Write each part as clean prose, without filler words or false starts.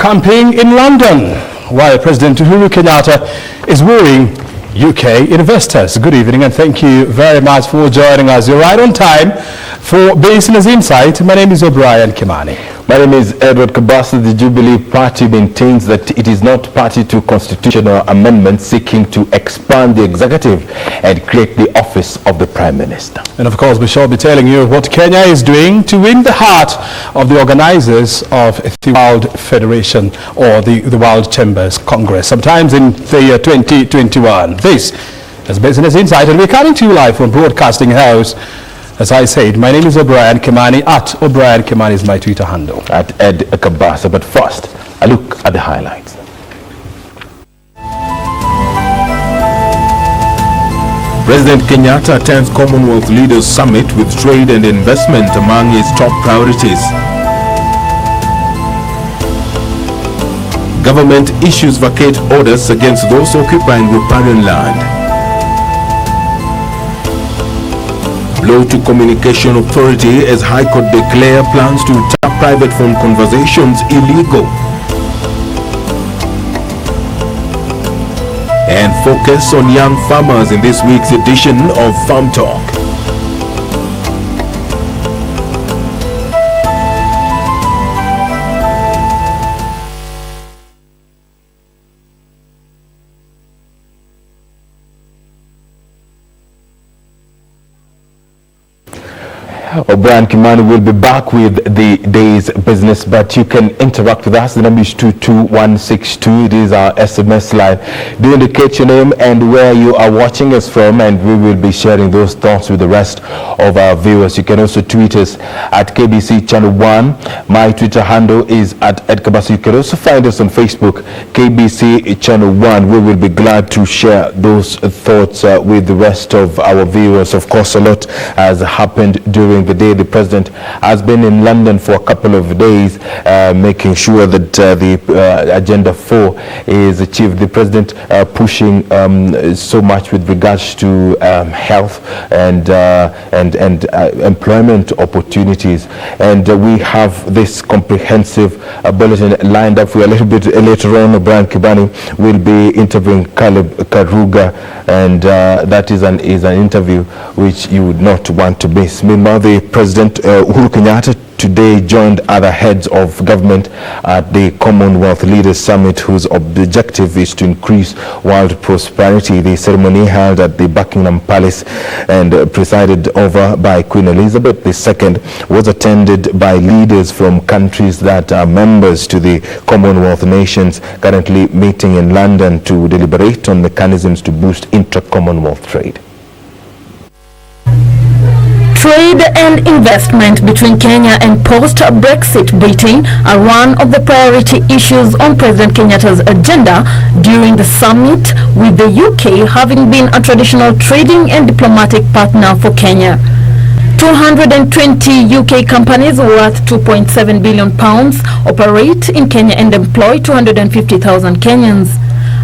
camping in London, while President Uhuru Kenyatta is wooing UK investors. Good evening and thank you very much for joining us. You're right on time for Business Insight. My name is O'Brien Kimani. My name is Edward Kabasa. The Jubilee Party maintains that it is not party to constitutional amendments seeking to expand the executive and create the office of the Prime Minister. And of course, we shall be telling you what Kenya is doing to win the heart of the organizers of the World Federation or the World Chambers Congress, sometimes in the year 2021. This is Business Insight, and we're coming to you live from Broadcasting House. As I said, my name is O'Brien Kimani. At O'Brien Kimani is my Twitter handle. At Ed Kabasa. But first, a look at the highlights. President Kenyatta attends Commonwealth Leaders Summit with trade and investment among his top priorities. Government issues vacate orders against those occupying riparian land. Blow to Communication Authority as High Court declare plans to tap private phone conversations illegal. And focus on young farmers in this week's edition of Farm Talk. O'Brien Kimani will be back with the day's business, but you can interact with us. The number is 22162. It is our SMS line. Do indicate your name and where you are watching us from, and we will be sharing those thoughts with the rest of our viewers. You can also tweet us at KBC Channel 1. My Twitter handle is at @Kabasa. You can also find us on Facebook, KBC Channel 1. We will be glad to share those thoughts with the rest of our viewers. Of course, a lot has happened during the day. The president has been in London for a couple of days, making sure that the agenda 4 is achieved. The president pushing so much with regards to health and employment opportunities, and we have this comprehensive bulletin lined up for you a little bit later on. O'Brien Kimani will be interviewing Caleb Karuga, and that is an interview which you would not want to miss. Meanwhile, the President Uhuru Kenyatta today joined other heads of government at the Commonwealth Leaders Summit, whose objective is to increase world prosperity. The ceremony held at the Buckingham Palace and presided over by Queen Elizabeth II was attended by leaders from countries that are members to the Commonwealth nations, currently meeting in London to deliberate on mechanisms to boost intra-Commonwealth trade. Trade and investment between Kenya and post-Brexit Britain are one of the priority issues on President Kenyatta's agenda during the summit, with the UK having been a traditional trading and diplomatic partner for Kenya. 220 UK companies worth £2.7 billion operate in Kenya and employ 250,000 Kenyans.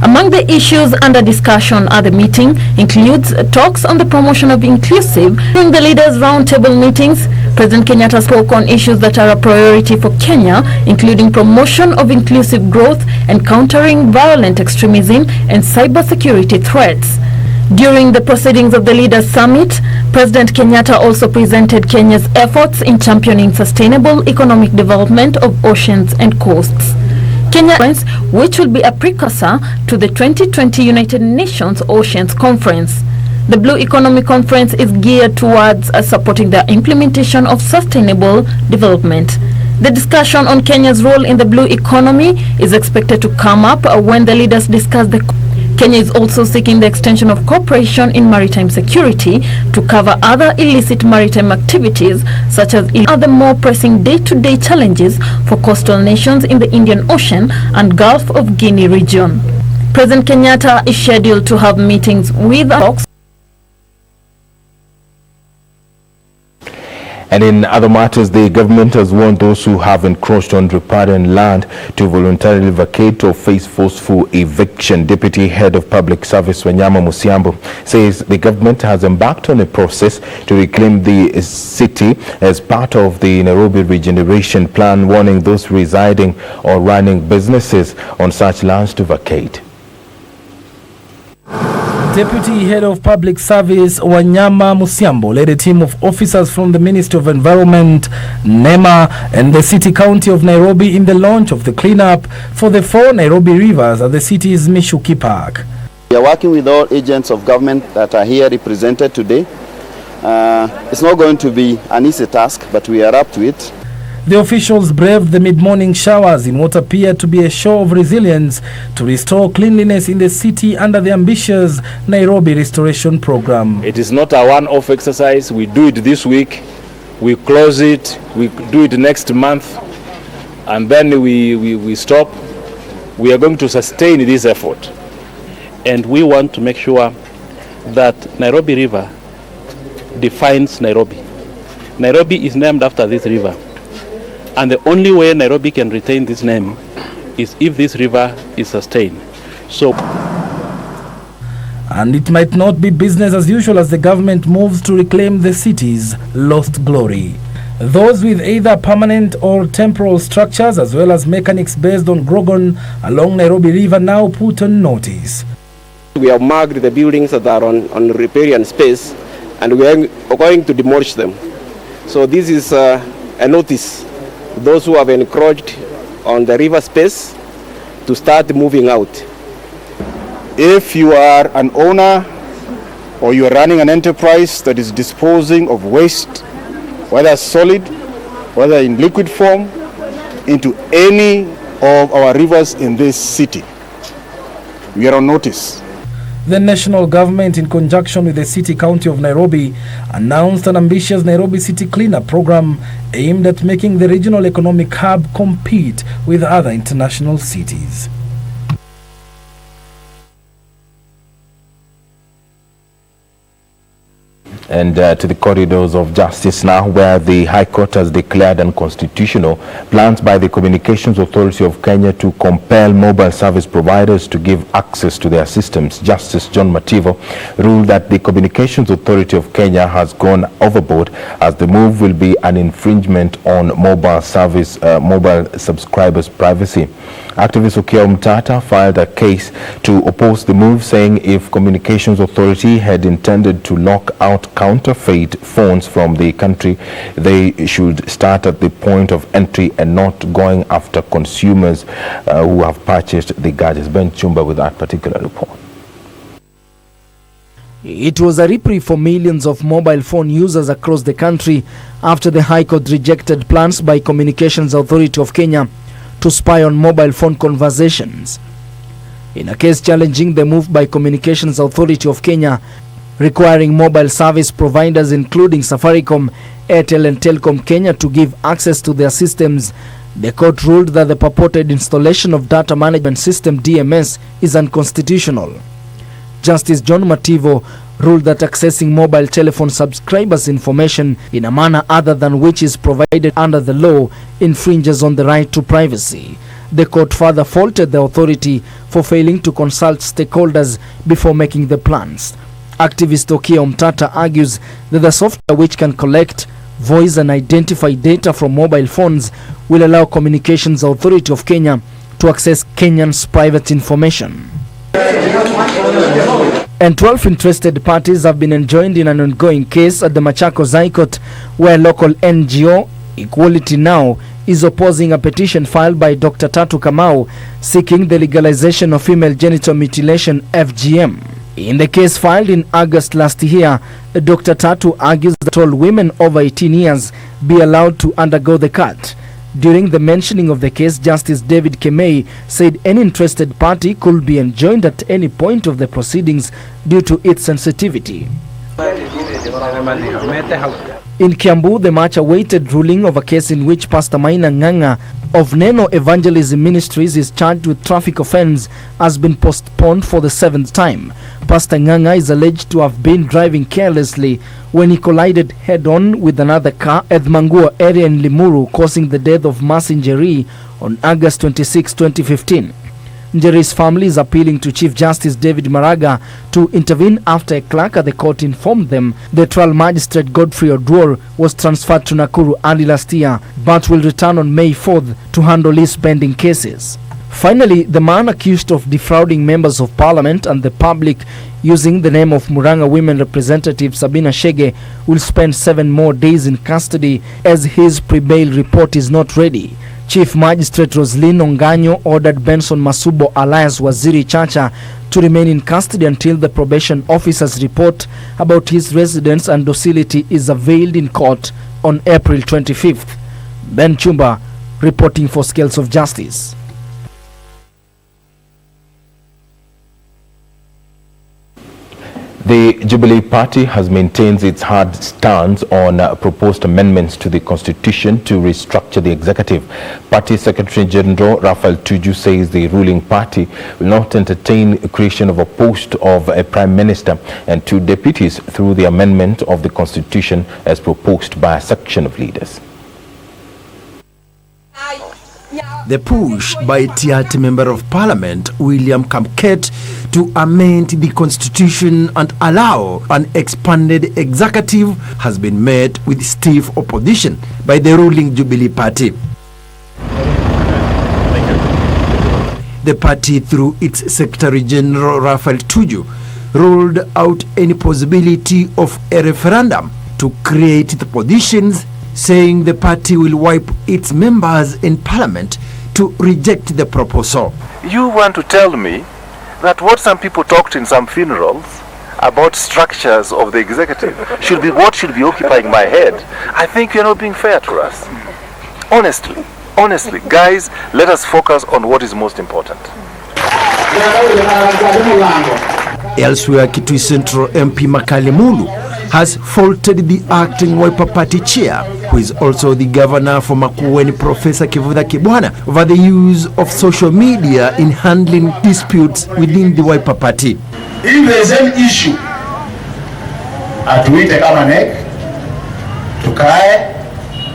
Among the issues under discussion at the meeting includes talks on the promotion of inclusive. During the leaders' roundtable meetings, President Kenyatta spoke on issues that are a priority for Kenya, including promotion of inclusive growth and countering violent extremism and cybersecurity threats. During the proceedings of the Leaders Summit, President Kenyatta also presented Kenya's efforts in championing sustainable economic development of oceans and coasts. Kenya, which will be a precursor to the 2020 United Nations Oceans Conference. The Blue Economy Conference is geared towards supporting the implementation of sustainable development. The discussion on Kenya's role in the blue economy is expected to come up when the leaders discuss the Kenya is also seeking the extension of cooperation in maritime security to cover other illicit maritime activities, such as other more pressing day-to-day challenges for coastal nations in the Indian Ocean and Gulf of Guinea region. President Kenyatta is scheduled to have meetings with talks. And in other matters, the government has warned those who have encroached on riparian land to voluntarily vacate or face forceful eviction. Deputy Head of Public Service Wanyama Musiambo says the government has embarked on a process to reclaim the city as part of the Nairobi regeneration plan, warning those residing or running businesses on such lands to vacate. Deputy Head of Public Service Wanyama Musiambo led a team of officers from the Ministry of Environment, NEMA, and the City County of Nairobi in the launch of the cleanup for the 4 Nairobi rivers at the city's Mishuki Park. We are working with all agents of government that are here represented today. It's not going to be an easy task, but we are up to it. The officials braved the mid-morning showers in what appeared to be a show of resilience to restore cleanliness in the city under the ambitious Nairobi Restoration Program. It is not a one-off exercise. We do it this week, we close it, we do it next month, and then we stop. We are going to sustain this effort. And we want to make sure that Nairobi River defines Nairobi. Nairobi is named after this river. And the only way Nairobi can retain this name is if this river is sustained. And it might not be business as usual as the government moves to reclaim the city's lost glory. Those with either permanent or temporal structures, as well as mechanics based on Grogan along Nairobi River, now put on notice. We have marked the buildings that are on riparian space, and we are going to demolish them. So this is a notice. Those who have encroached on the river space to start moving out. If you are an owner or you are running an enterprise that is disposing of waste, whether solid, whether in liquid form, into any of our rivers in this city, we are on notice. The national government, in conjunction with the City County of Nairobi, announced an ambitious Nairobi City Cleanup program aimed at making the regional economic hub compete with other international cities. And to the corridors of justice now, where the High Court has declared unconstitutional plans by the Communications Authority of Kenya to compel mobile service providers to give access to their systems. Justice John Mativo ruled that the Communications Authority of Kenya has gone overboard, as the move will be an infringement on mobile subscribers' privacy. Activist Okiya Mtata filed a case to oppose the move, saying if Communications Authority had intended to lock out counterfeit phones from the country, they should start at the point of entry and not going after consumers who have purchased the gadgets. Ben Chumba with that particular report. It was a reprieve for millions of mobile phone users across the country after the High Court rejected plans by Communications Authority of Kenya to spy on mobile phone conversations. In a case challenging the move by Communications Authority of Kenya, requiring mobile service providers including Safaricom, Airtel and Telcom Kenya to give access to their systems, the court ruled that the purported installation of Data Management System DMS is unconstitutional. Justice John Mativo ruled that accessing mobile telephone subscribers' information in a manner other than which is provided under the law infringes on the right to privacy. The court further faulted the authority for failing to consult stakeholders before making the plans. Activist Okiya Mtata argues that the software which can collect, voice and identify data from mobile phones will allow Communications Authority of Kenya to access Kenyans' private information. And 12 interested parties have been enjoined in an ongoing case at the Machakos High Court, where local NGO Equality Now is opposing a petition filed by Dr. Tatu Kamau seeking the legalization of female genital mutilation (FGM). In the case filed in August last year, Dr. Tatu argues that all women over 18 years be allowed to undergo the cut. During the mentioning of the case, Justice David Kemei said any interested party could be enjoined at any point of the proceedings due to its sensitivity. In Kiambu, the much-awaited ruling of a case in which Pastor Maina Nganga of Neno Evangelism Ministries is charged with traffic offence has been postponed for the 7th time. Pastor Nganga is alleged to have been driving carelessly when he collided head-on with another car at the Mangua area in Limuru, causing the death of Mercy Njeri on August 26, 2015. Njeri's family is appealing to Chief Justice David Maraga to intervene after a clerk at the court informed them the trial magistrate Godfrey Oduor was transferred to Nakuru early last year but will return on May 4th to handle his pending cases. Finally, the man accused of defrauding members of parliament and the public using the name of Muranga Women Representative Sabina Shege will spend 7 more days in custody as his pre-bail report is not ready. Chief Magistrate Roslyn Onganyo ordered Benson Masubo alias Waziri Chacha to remain in custody until the probation officer's report about his residence and docility is availed in court on April 25th. Ben Chumba reporting for Scales of Justice. The Jubilee Party has maintained its hard stance on proposed amendments to the Constitution to restructure the executive. Party Secretary General Raphael Tuju says the ruling party will not entertain creation of a post of a Prime Minister and 2 deputies through the amendment of the Constitution as proposed by a section of leaders. The push by TRT Member of Parliament William Kamket to amend the Constitution and allow an expanded executive has been met with stiff opposition by the ruling Jubilee Party. The party, through its Secretary General Raphael Tuju, ruled out any possibility of a referendum to create the positions, saying the party will wipe its members in Parliament to reject the proposal. You want to tell me that what some people talked in some funerals about structures of the executive should be what should be occupying my head? I think you're not being fair to us. Honestly, guys, let us focus on what is most important. Elsewhere, Kitui Central MP Makalemulu has faulted the acting Wiper Party chair, who is also the governor for Makueni, Professor Kivutha Kibwana, over the use of social media in handling disputes within the Wiper Party. If there is an issue, atuite kama NEC, tukae,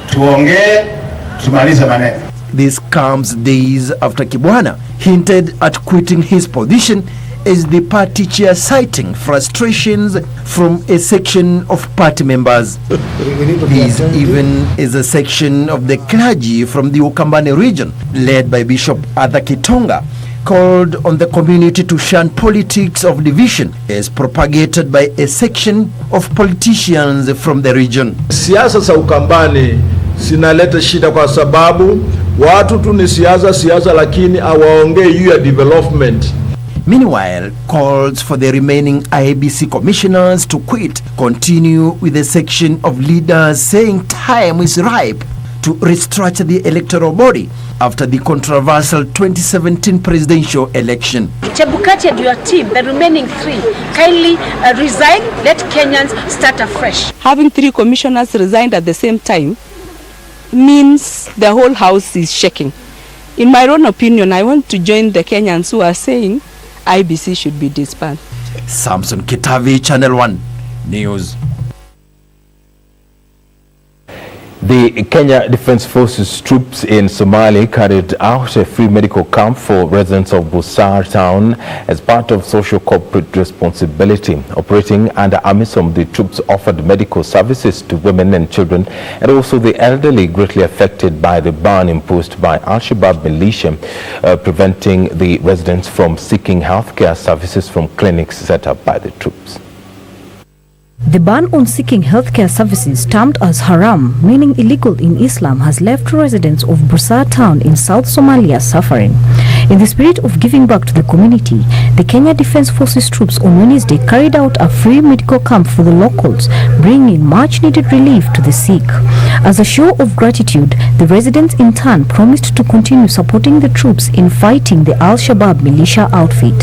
tuongee, tumalize maneno. This comes days after Kibwana hinted at quitting his position as the party chair, citing frustrations from a section of party members. This even is a section of the clergy from the Ukambani region, led by Bishop Arthur Kitonga, called on the community to shun politics of division as propagated by a section of politicians from the region. Siasa za Ukambani zinaleta shida kwa sababu watu tu ni siasa lakini hawaongei juu ya development. Meanwhile, calls for the remaining IBC commissioners to quit continue, with a section of leaders saying time is ripe to restructure the electoral body after the controversial 2017 presidential election. Chebukati and your team, the remaining 3, kindly resign, let Kenyans start afresh. Having 3 commissioners resigned at the same time means the whole house is shaking. In my own opinion, I want to join the Kenyans who are saying IBC should be disbanded. Samson Kitavi, Channel 1 News. The Kenya Defence Forces troops in Somalia carried out a free medical camp for residents of Busar town as part of social corporate responsibility. Operating under AMISOM, the troops offered medical services to women and children and also the elderly greatly affected by the ban imposed by Al-Shabaab militia, preventing the residents from seeking healthcare services from clinics set up by the troops. The ban on seeking healthcare services, termed as haram, meaning illegal in Islam, has left residents of Busar town in South Somalia suffering. In the spirit of giving back to the community, the Kenya Defence Forces troops on Wednesday carried out a free medical camp for the locals, bringing much-needed relief to the sick. As a show of gratitude, the residents in turn promised to continue supporting the troops in fighting the Al-Shabaab militia outfit.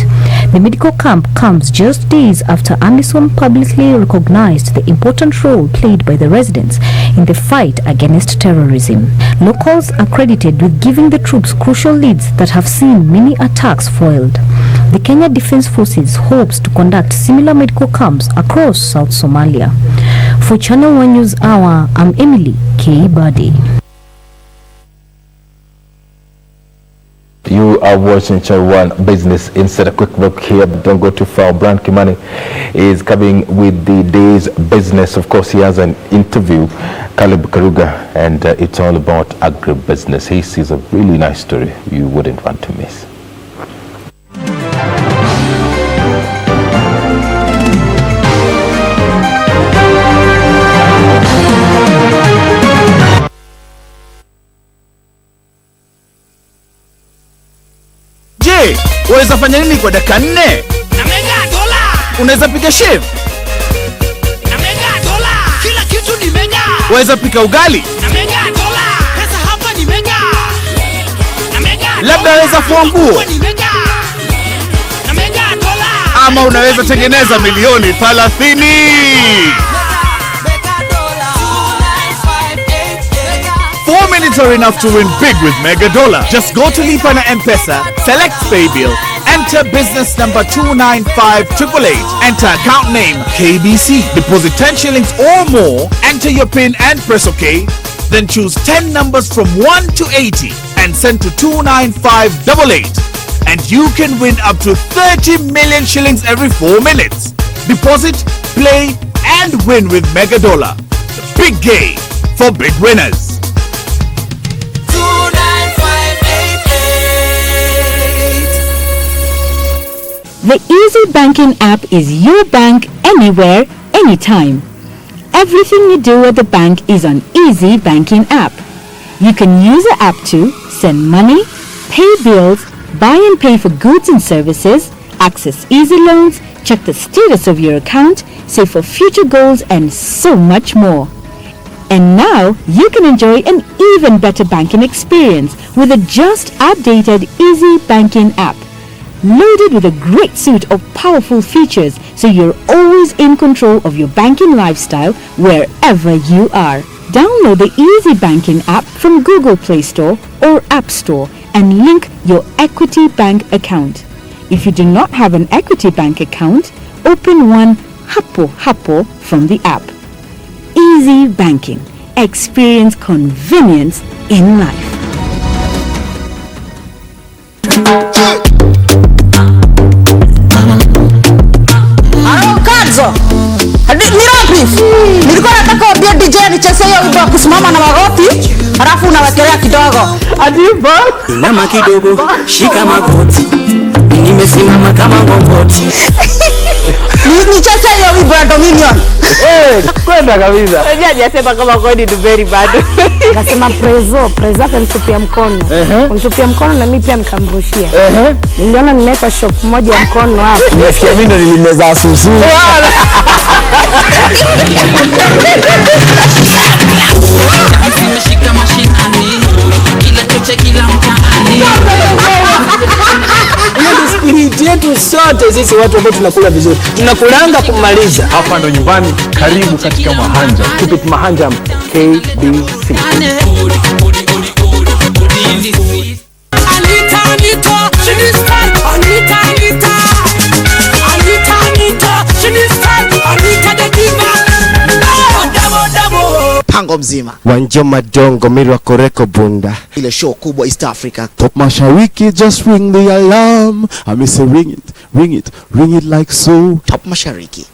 The medical camp comes just days after AMISOM publicly recognized recognized the important role played by the residents in the fight against terrorism. Locals are credited with giving the troops crucial leads that have seen many attacks foiled. The Kenya Defence Forces hopes to conduct similar medical camps across South Somalia. For Channel 1 News Hour, I'm Emily K. Badi. You are watching Channel 1 Business. Insert a quick look here, but don't go too far. Brian Kimani is coming with the day's business. Of course, he has an interview, Caleb Karuga, and it's all about agribusiness. He sees a really nice story you wouldn't want to miss. Waweza fanya nini kwa dakika 4? Na mega dola. Unaweza piga chef? Na mega dola. Kila kitu ni mega. Waweza pika ugali? Na mega dola. Pesa hapa ni mega. Na mega. Labda waweza fua nguo? Ni mega. Na mega dola. Ama unaweza tengeneza milioni 30. 4 minutes are enough to win big with Mega Dollar. Just go to Lipa na M-Pesa, select Pay Bill, enter business number 295888, enter account name KBC, deposit 10 shillings or more, enter your PIN and press OK, then choose 10 numbers from 1 to 80 and send to 29588, and you can win up to 30 million shillings every 4 minutes. Deposit, play and win with Mega Dollar. The big game for big winners. The Easy Banking app is your bank anywhere, anytime. Everything you do at the bank is on Easy Banking app. You can use the app to send money, pay bills, buy and pay for goods and services, access easy loans, check the status of your account, save for future goals, and so much more. And now you can enjoy an even better banking experience with the just updated Easy Banking app. Loaded with a great suite of powerful features, so you're always in control of your banking lifestyle wherever you are. Download the Easy Banking app from Google Play Store or App Store and link your Equity Bank account. If you do not have an Equity Bank account, open one hapo from the app. Easy Banking. Experience convenience in life. Nilikuwa nataka kuambia DJ nicheze hiyo wimbo kusimama na magoti, alafu unawekelea kidogo. Adiba. Inama kidogo, shika magoti. Nimesimama kama ngongoti. Nicheze hiyo wimbo ya Dominion. Kwenda kabisa. Unajua hajasema kama kodi ni very bad. Akasema prezo akanitupia mkono. Kunitupia mkono na mimi pia nikamrushia. Niliona nimeweka shop moja ya mkono hapo. Nasikia mimi ndo nilimeza susu. Nimeshika mashinani. Kila choche kila mtaani. Spirit yetu sote sisi watu ambao tunakula vizuri, tunakulanga kumaliza. Hapa ndo nyumbani, karibu katika Mahanja. Keep it Mahanja, KBC. Pango mzima Wanjoma Dongo Mirwa Koreko Bunda, ile show kubwa East Africa. Top Mashariki, just ring the alarm. I say ring it like so. Top Mashariki.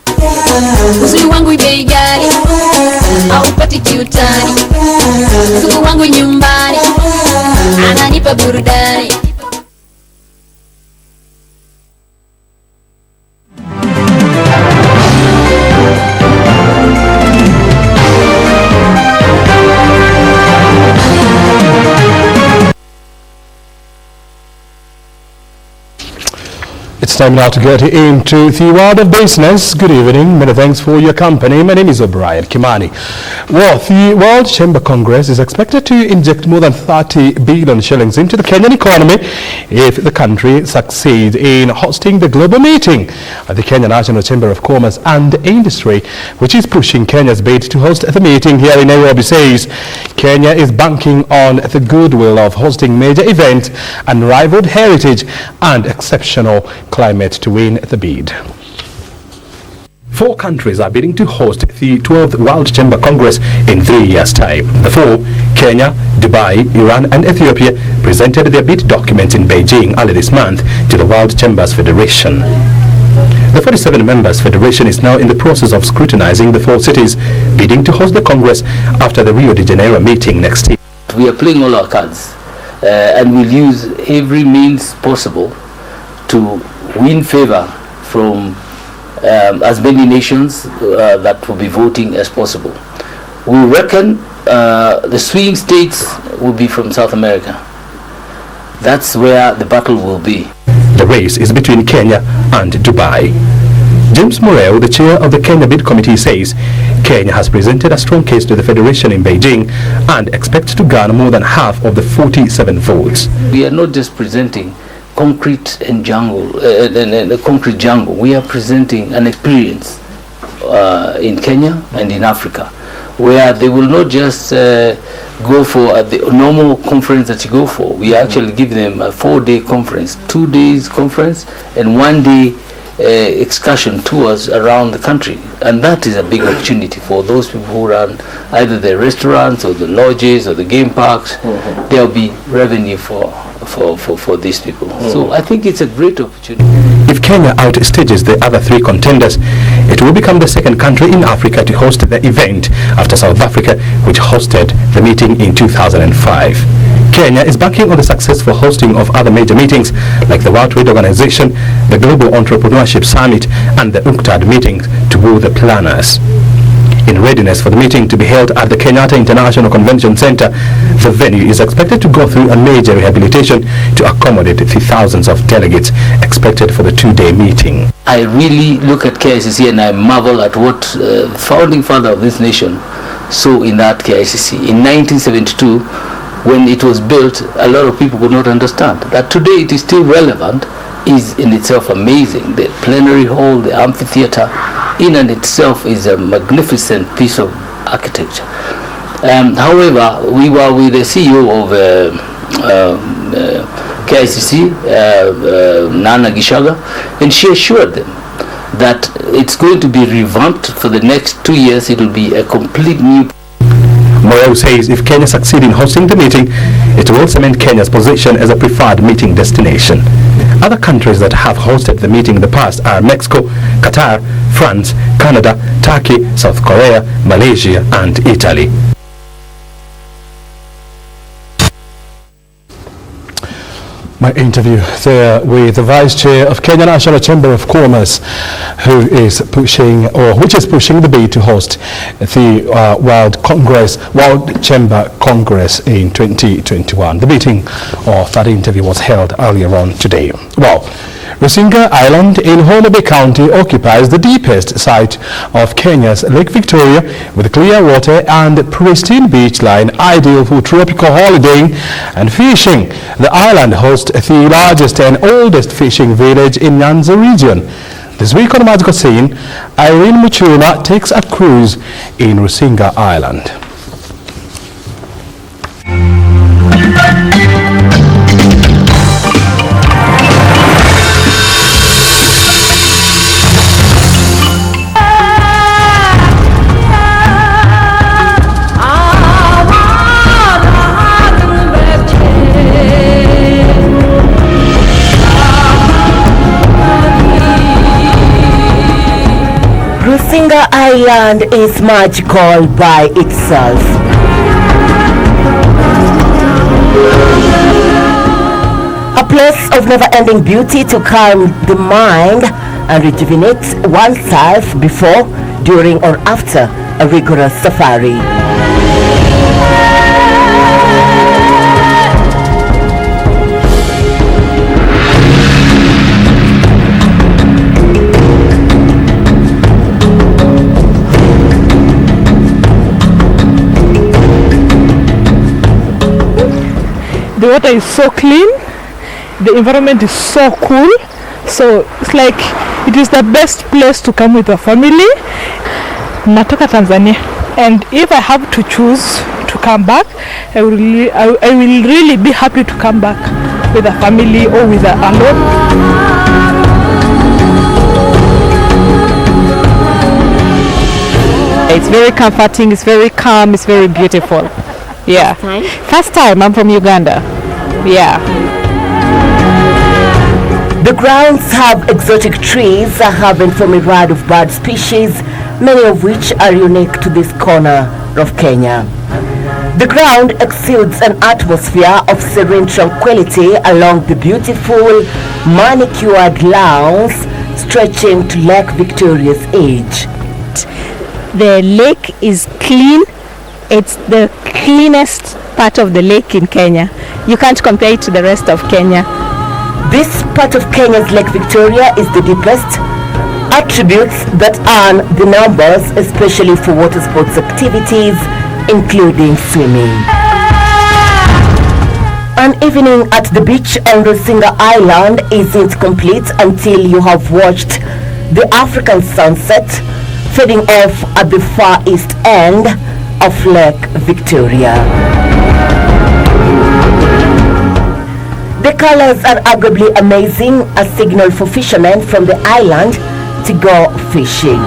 Uzuri wangu bei gani, haupati kiutani. Uzuri wangu nyumbani, ananipa burudani. It's It's time now to get into the world of business. Good evening. Many thanks for your company. My name is O'Brien Kimani. Well, the World Chamber Congress is expected to inject more than 30 billion shillings into the Kenyan economy if the country succeeds in hosting the global meeting. The Kenya National Chamber of Commerce and Industry, which is pushing Kenya's bid to host the meeting here in Nairobi, says Kenya is banking on the goodwill of hosting major events, unrivaled heritage and exceptional climate to win the bid. 4 countries are bidding to host the 12th World Chamber Congress in 3 years' time. The 4, Kenya, Dubai, Iran and Ethiopia, presented their bid documents in Beijing early this month to the World Chambers Federation. The 47 members federation is now in the process of scrutinizing the 4 cities bidding to host the Congress after the Rio de Janeiro meeting next year. We are playing all our cards and we'll use every means possible to win favor from as many nations that will be voting as possible. We reckon the swing states will be from South America. That's where the battle will be. The race is between Kenya and Dubai. James Morel, the chair of the Kenya Bid Committee, says Kenya has presented a strong case to the Federation in Beijing and expects to garner more than half of the 47 votes. We are not just presenting concrete and concrete jungle. We are presenting an experience in Kenya and in Africa, where they will not just go for the normal conference that you go for. We actually give them a 4-day conference, 2 days conference, and 1 day excursion tours around the country, and that is a big opportunity for those people who run either the restaurants or the lodges or the game parks. There'll be revenue for these people. So I think it's a great opportunity. If Kenya outstages the other 3 contenders, it will become the 2nd country in Africa to host the event after South Africa, which hosted the meeting in 2005. Kenya is banking on the successful hosting of other major meetings like the World Trade Organization, the Global Entrepreneurship Summit and the UNCTAD meetings to woo the planners. In readiness for the meeting to be held at the Kenyatta International Convention Center, the venue is expected to go through a major rehabilitation to accommodate the thousands of delegates expected for the 2-day meeting. I really look at KICC and I marvel at what the founding father of this nation saw in that KICC. In 1972, when it was built, a lot of people could not understand. That today it is still relevant is in itself amazing. The plenary hall, the amphitheater, in and itself is a magnificent piece of architecture. However, we were with the CEO of KICC, Nana Gishaga, and she assured them that it's going to be revamped for the next 2 years. It will be a complete new. Morel says if Kenya succeeds in hosting the meeting, it will cement Kenya's position as a preferred meeting destination. Other countries that have hosted the meeting in the past are Mexico, Qatar, France, Canada, Turkey, South Korea, Malaysia and Italy. My interview there with the Vice Chair of Kenya National Chamber of Commerce, which is pushing the bid to host the World Chamber Congress in 2021. The meeting of that interview was held earlier on today. Well, Rusinga Island in Homa Bay County occupies the deepest site of Kenya's Lake Victoria with clear water and pristine beach line, ideal for tropical holidaying and fishing. The island hosts the largest and oldest fishing village in Nyanza region. This week on Magical Scene, Irene Muchuma takes a cruise in Rusinga Island. Rusinga Island is magical by itself. A place of never-ending beauty to calm the mind and rejuvenate oneself before, during or after a rigorous safari. The water is so clean, the environment is so cool, so it's like it is the best place to come with a family. Natoka Tanzania, and if I have to choose to come back, I will really be happy to come back with a family or with alone. It's very comforting, it's very calm, it's very beautiful. Yeah. First time, I'm from Uganda. Yeah. The grounds have exotic trees, having from a variety of bird species, many of which are unique to this corner of Kenya. The ground exudes an atmosphere of serene tranquility along the beautiful manicured lawns stretching to Lake Victoria's edge. The lake is clean. It's the cleanest part of the lake in Kenya. You can't compare it to the rest of Kenya. This part of Kenya's Lake Victoria is the deepest, attributes that earn the numbers, especially for water sports activities, including swimming. An evening at the beach on Rusinga Island isn't complete until you have watched the African sunset fading off at the far east end of Lake Victoria. The colors are arguably amazing, a signal for fishermen from the island to go fishing.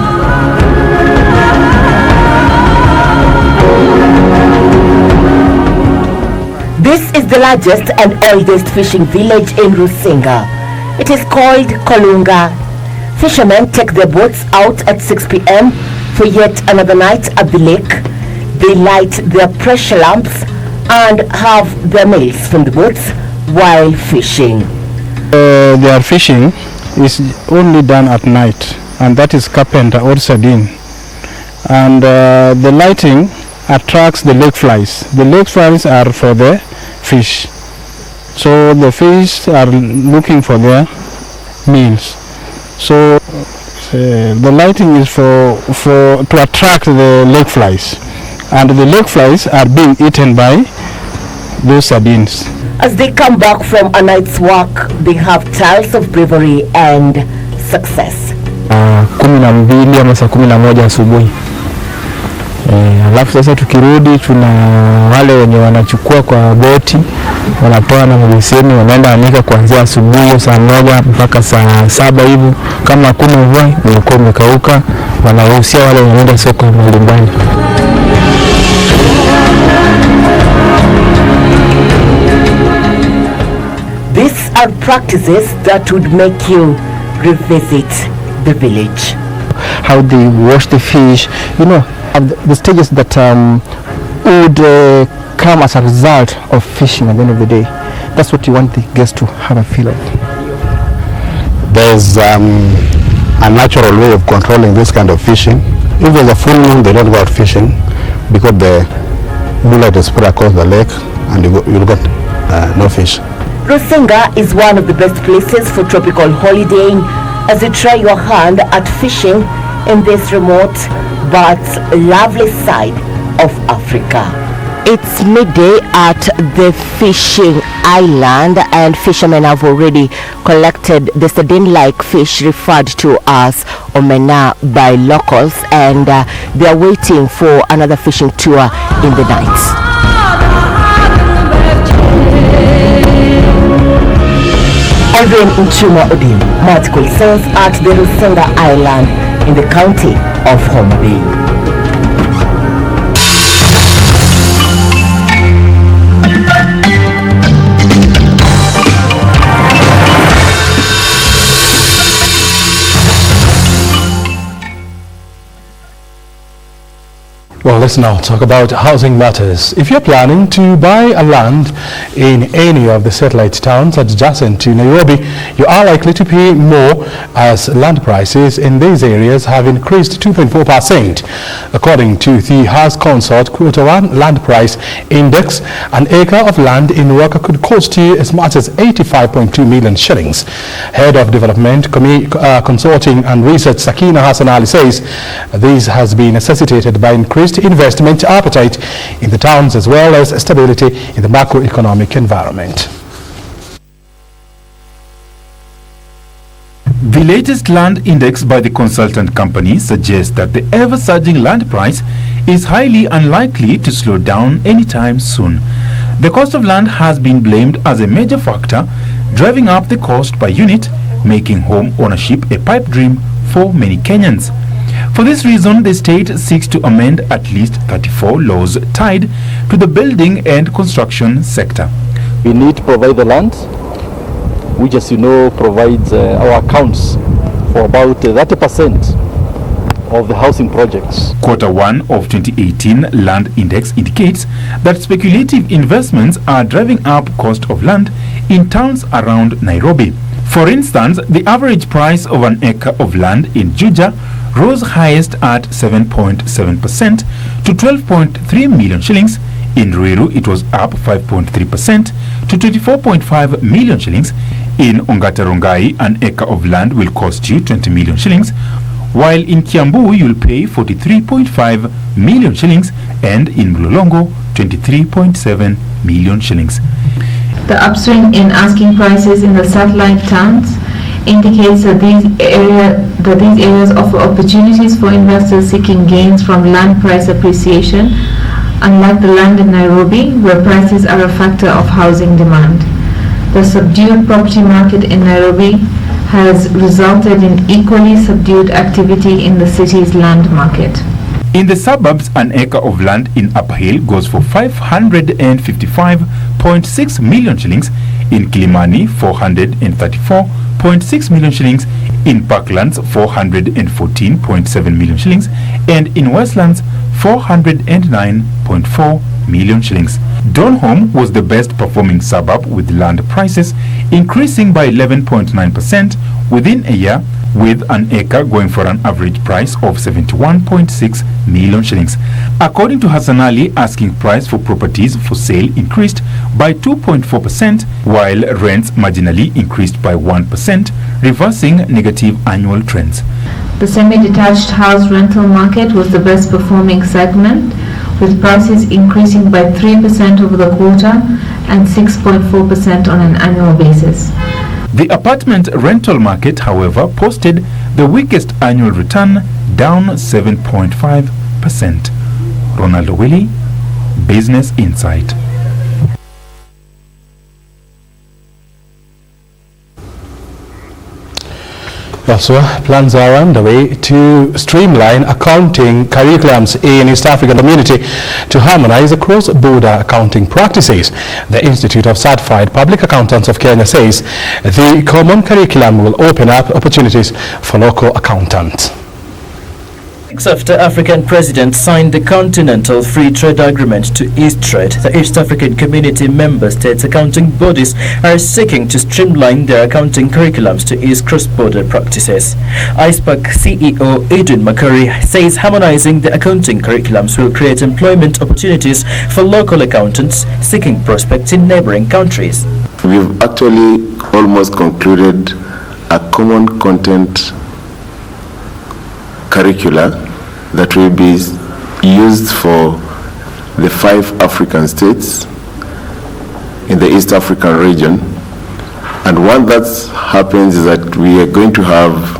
This is the largest and oldest fishing village in Rusinga. It is called Kolunga. Fishermen take their boats out at 6 p.m. for yet another night at the lake. They light their pressure lamps and have their meals from the boats while fishing. Their fishing is only done at night, and that is carpenter or sardine. And the lighting attracts the lake flies. The lake flies are for the fish. So the fish are looking for their meals. So the lighting is for to attract the lake flies, and the lake flies are being eaten by those sardines. As they come back from a night's work, they have tales of bravery and success. 12 ama saa 11 asubuhi. Alafu sasa tukirudi tuna wale wenye wanachukua kwa boti, wanatoa na mabeseni, wanaenda anika kuanzia asubuhi saa 1 mpaka saa 7 hivi. Kama hakuna mvua mlikuwa umekauka, wanaruhusia wale wanaenda soko mbalimbali. These are practices that would make you revisit the village. How they wash the fish, you know, the stages that would come as a result of fishing at the end of the day. That's what you want the guests to have a feel of. There's a natural way of controlling this kind of fishing. If there's a full moon, they don't go out fishing because the moonlight is spread across the lake and you'll get no fish. Rusinga is one of the best places for tropical holidaying as you try your hand at fishing in this remote but lovely side of Africa. It's midday at the fishing island, and fishermen have already collected the sardine-like fish referred to as omena by locals, and they are waiting for another fishing tour in the night. Irene Nchuma Odin, multiple sales at the Rusinga Island in the county of Homa Bay. Well, let's now talk about housing matters. If you're planning to buy a land in any of the satellite towns adjacent to Nairobi, you are likely to pay more as land prices in these areas have increased 2.4%. According to the House Consort Q1 Land Price Index, an acre of land in Waka could cost you as much as 85.2 million shillings. Head of Development Consulting and Research Sakina Hassan Ali says this has been necessitated by increased increased investment appetite in the towns as well as stability in the macroeconomic environment. The latest land index by the consultant company suggests that the ever-surging land price is highly unlikely to slow down anytime soon. The cost of land has been blamed as a major factor, driving up the cost per unit, making home ownership a pipe dream for many Kenyans. For this reason, the state seeks to amend at least 34 laws tied to the building and construction sector. We need to provide the land, which, as you know, provides our accounts for about 30% of the housing projects. Quarter 1 of 2018 land index indicates that speculative investments are driving up cost of land in towns around Nairobi. For instance, the average price of an acre of land in Juja rose highest at 7.7% to 12.3 million shillings. In Ruiru, it was up 5.3% to 24.5 million shillings. In Ongata-Rongai, an acre of land will cost you 20 million shillings, while in Kiambu, you'll pay 43.5 million shillings, and in Mlolongo, 23.7 million shillings. The upswing in asking prices in the satellite towns indicates that these areas offer opportunities for investors seeking gains from land price appreciation, unlike the land in Nairobi, where prices are a factor of housing demand. The subdued property market in Nairobi has resulted in equally subdued activity in the city's land market. In the suburbs, an acre of land in Upper Hill goes for 555.6 million shillings, in Kilimani 434.6 million shillings, in Parklands 414.7 million shillings, and in Westlands 409.4 million shillings. Donholm was the best performing suburb, with land prices increasing by 11.9% within a year, with an acre going for an average price of 71.6 million shillings. According to Hassan Ali, asking price for properties for sale increased by 2.4%, while rents marginally increased by 1%, reversing negative annual trends. The semi-detached house rental market was the best performing segment, with prices increasing by 3% over the quarter and 6.4% on an annual basis. The apartment rental market, however, posted the weakest annual return, down 7.5%. Ronaldo Willie, Business Insight. Also, plans are underway to streamline accounting curriculums in East African community to harmonize cross-border accounting practices. The Institute of Certified Public Accountants of Kenya says the common curriculum will open up opportunities for local accountants. After African presidents signed the Continental Free Trade Agreement to East Trade, the East African Community member states accounting bodies are seeking to streamline their accounting curriculums to ease cross-border practices. ISPAC CEO Edwin Makari says harmonizing the accounting curriculums will create employment opportunities for local accountants seeking prospects in neighboring countries. We've actually almost concluded a common content curricula that will be used for the 5 African states in the East African region. And one that happens is that we are going to have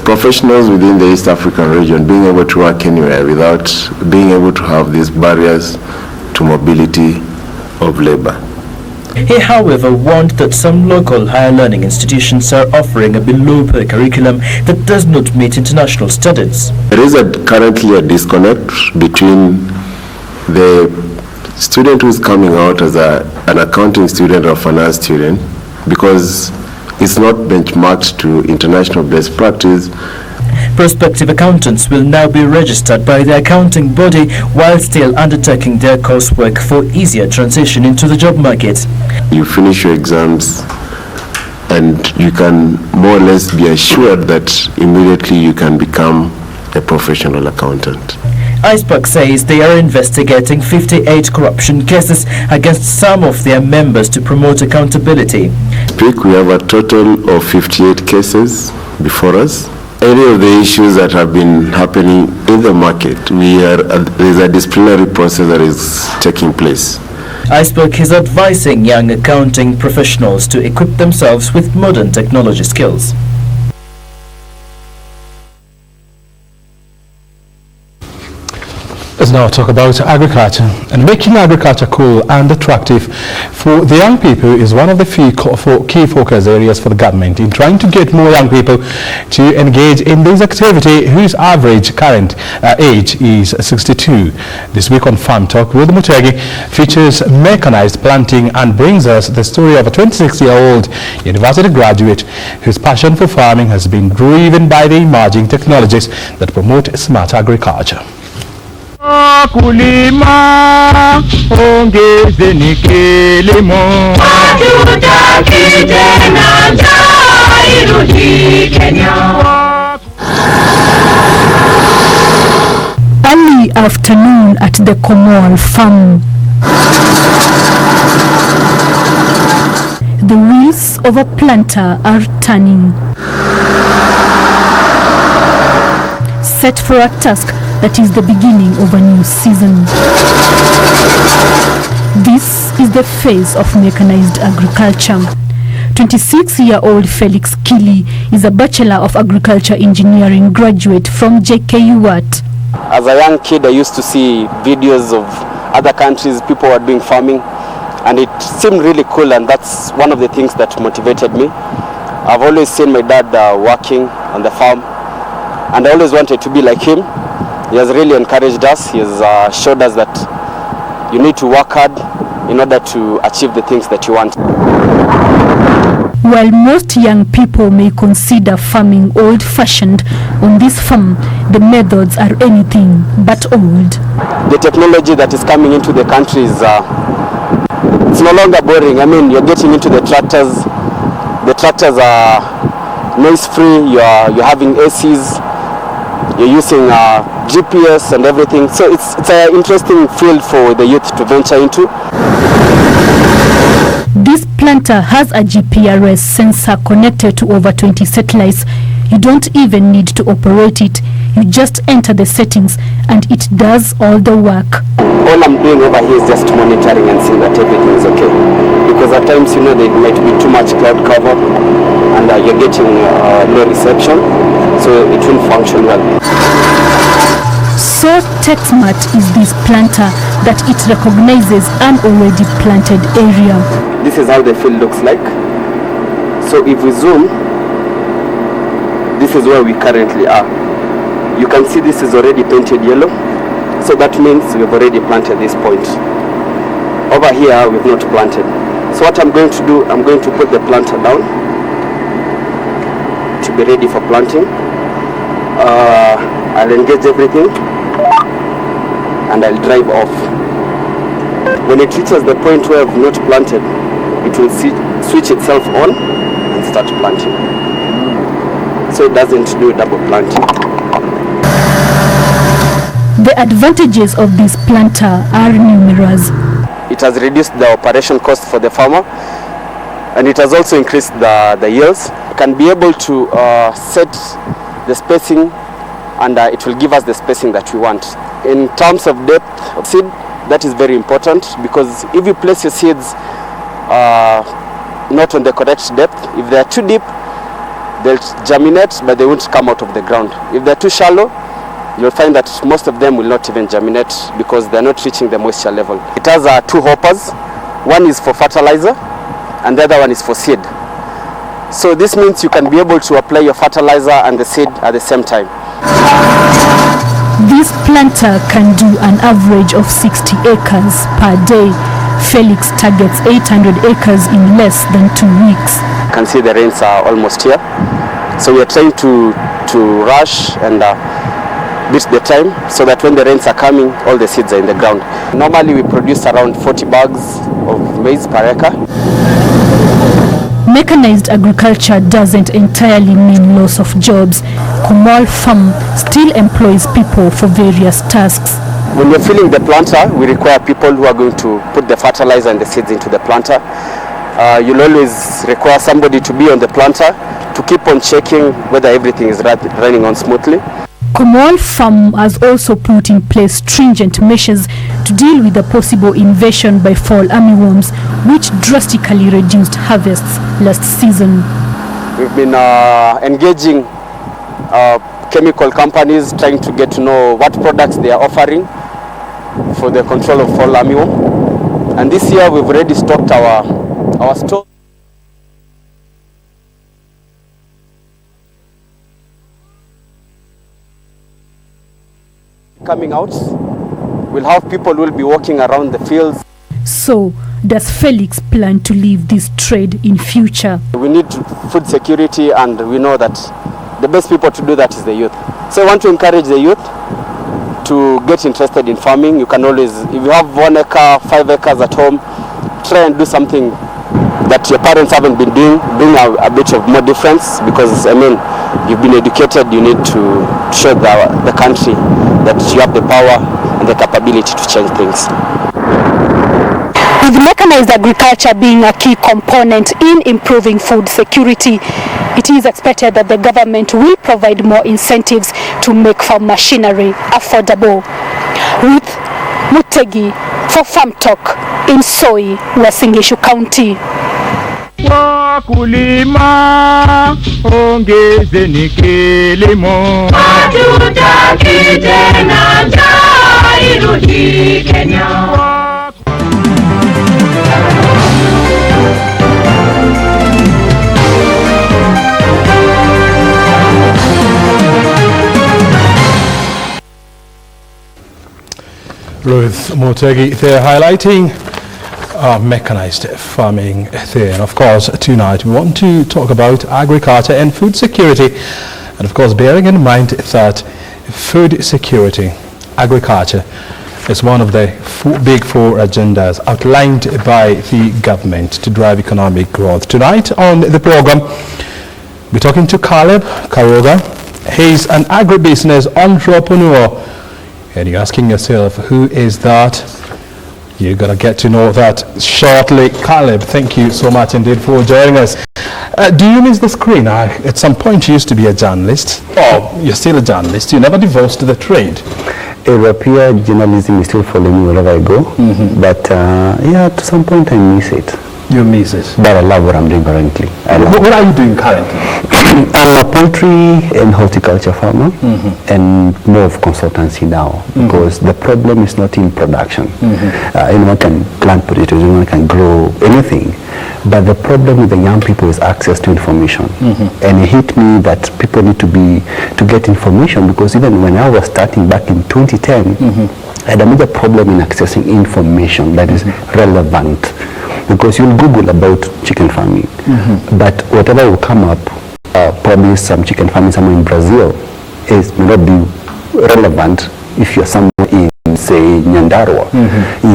professionals within the East African region being able to work anywhere without being able to have these barriers to mobility of labor. He, however, warned that some local higher learning institutions are offering a below-par curriculum that does not meet international standards. There is currently a disconnect between the student who is coming out as an accounting student or finance student, because it's not benchmarked to international best practice. Prospective accountants will now be registered by the accounting body while still undertaking their coursework for easier transition into the job market. You finish your exams and you can more or less be assured that immediately you can become a professional accountant. ISPAC says they are investigating 58 corruption cases against some of their members to promote accountability. We have a total of 58 cases before us, any of the issues that have been happening in the market, there's a disciplinary process that is taking place. Iceberg is advising young accounting professionals to equip themselves with modern technology skills. Let's now talk about agriculture. And making agriculture cool and attractive for the young people is one of the key focus areas for the government in trying to get more young people to engage in this activity, whose average current age is 62. This week on Farm Talk with Mutegi features mechanized planting and brings us the story of a 26-year-old university graduate whose passion for farming has been driven by the emerging technologies that promote smart agriculture. Kulima ongezeni kilimo, hatutaki tena njaa irudi Kenya. Early afternoon at the Komol farm. The wheels of a planter are turning, set for a task that is the beginning of a new season. This is the phase of mechanized agriculture. 26-year-old Felix Kili is a Bachelor of Agriculture Engineering graduate from JKUAT. As a young kid, I used to see videos of other countries, people were doing farming, and it seemed really cool, and that's one of the things that motivated me. I've always seen my dad working on the farm, and I always wanted to be like him. He has really encouraged us. He has showed us that you need to work hard in order to achieve the things that you want. While most young people may consider farming old-fashioned, on this farm the methods are anything but old. The technology that is coming into the country is it's no longer boring. I mean, you're getting into the tractors. The tractors are noise-free. You're having ACs. You're using GPS and everything. So it's an interesting field for the youth to venture into. This planter has a GPRS sensor connected to over 20 satellites. You don't even need to operate it. You just enter the settings and it does all the work. All I'm doing over here is just monitoring and seeing that everything is okay. Because at times, you know, there might be too much cloud cover and you're getting low reception, so it won't function well. So tech-smart is this planter that it recognizes an already planted area. This is how the field looks like. So if we zoom, this is where we currently are. You can see this is already painted yellow. So that means we've already planted this point. Over here, we've not planted. So what I'm going to do, I'm going to put the planter down to be ready for planting. I'll engage everything and I'll drive off. When it reaches the point where I've not planted, it will switch itself on and start planting. So it doesn't do double planting. The advantages of this planter are numerous. It has reduced the operation cost for the farmer, and it has also increased the yields. It can be able to set the spacing, and it will give us the spacing that we want. In terms of depth of seed, that is very important, because if you place your seeds not on the correct depth, if they are too deep, they'll germinate, but they won't come out of the ground. If they're too shallow, you'll find that most of them will not even germinate because they're not reaching the moisture level. It has two hoppers. One is for fertilizer and the other one is for seed. So this means you can be able to apply your fertilizer and the seed at the same time. This planter can do an average of 60 acres per day. Felix targets 800 acres in less than 2 weeks. You can see the rains are almost here. So we are trying to rush and beat the time so that when the rains are coming, all the seeds are in the ground. Normally we produce around 40 bags of maize per acre. Mechanized agriculture doesn't entirely mean loss of jobs. Komol Farm still employs people for various tasks. When you're filling the planter, we require people who are going to put the fertilizer and the seeds into the planter. You'll always require somebody to be on the planter to keep on checking whether everything is running on smoothly. Commonwealth Farm has also put in place stringent measures to deal with the possible invasion by fall armyworms, which drastically reduced harvests last season. We've been engaging chemical companies, trying to get to know what products they are offering for the control of fall armyworm. And this year we've already stocked our store. Coming out, we'll have people who will be walking around the fields. So, does Felix plan to leave this trade in future? We need food security, and we know that the best people to do that is the youth. So I want to encourage the youth to get interested in farming. You can always, if you have 1 acre, 5 acres at home, try and do something that your parents haven't been doing. Bring a bit of more difference, because I mean, you've been educated. You need to show the country that you have the power and the capability to change things. With mechanized agriculture being a key component in improving food security, it is expected that the government will provide more incentives to make farm machinery affordable. Ruth Mutegi for Farm Talk in Soi, Rusinga County. Wakulima ongezeni kilimo, hatutaki tena njaa irudi Kenya. Ruth Mutegi there highlighting mechanized farming there. And of course, tonight we want to talk about agriculture and food security. And of course, bearing in mind that food security, agriculture, is one of the big four agendas outlined by the government to drive economic growth. Tonight on the program, we're talking to Caleb Karoga. He's an agribusiness entrepreneur. And you're asking yourself, who is that? You're going to get to know that shortly. Caleb, thank you so much indeed for joining us. Do you miss the screen? At some point you used to be a journalist. Oh, you're still a journalist. You never divorced the trade. It would appear journalism is still following me wherever I go. But yeah, to some point I miss it. You miss it? But I love what I'm doing currently. What are you doing currently? I'm a poultry and horticulture farmer, and more of consultancy now, because the problem is not in production. Anyone can plant potatoes, anyone can grow anything, but the problem with the young people is access to information. And it hit me that people need to get information, because even when I was starting back in 2010, I had a major problem in accessing information that is relevant. Because you'll Google about chicken farming, but whatever will come up, probably some chicken farming somewhere in Brazil, may not be relevant if you're somewhere in, say, Nyandarua.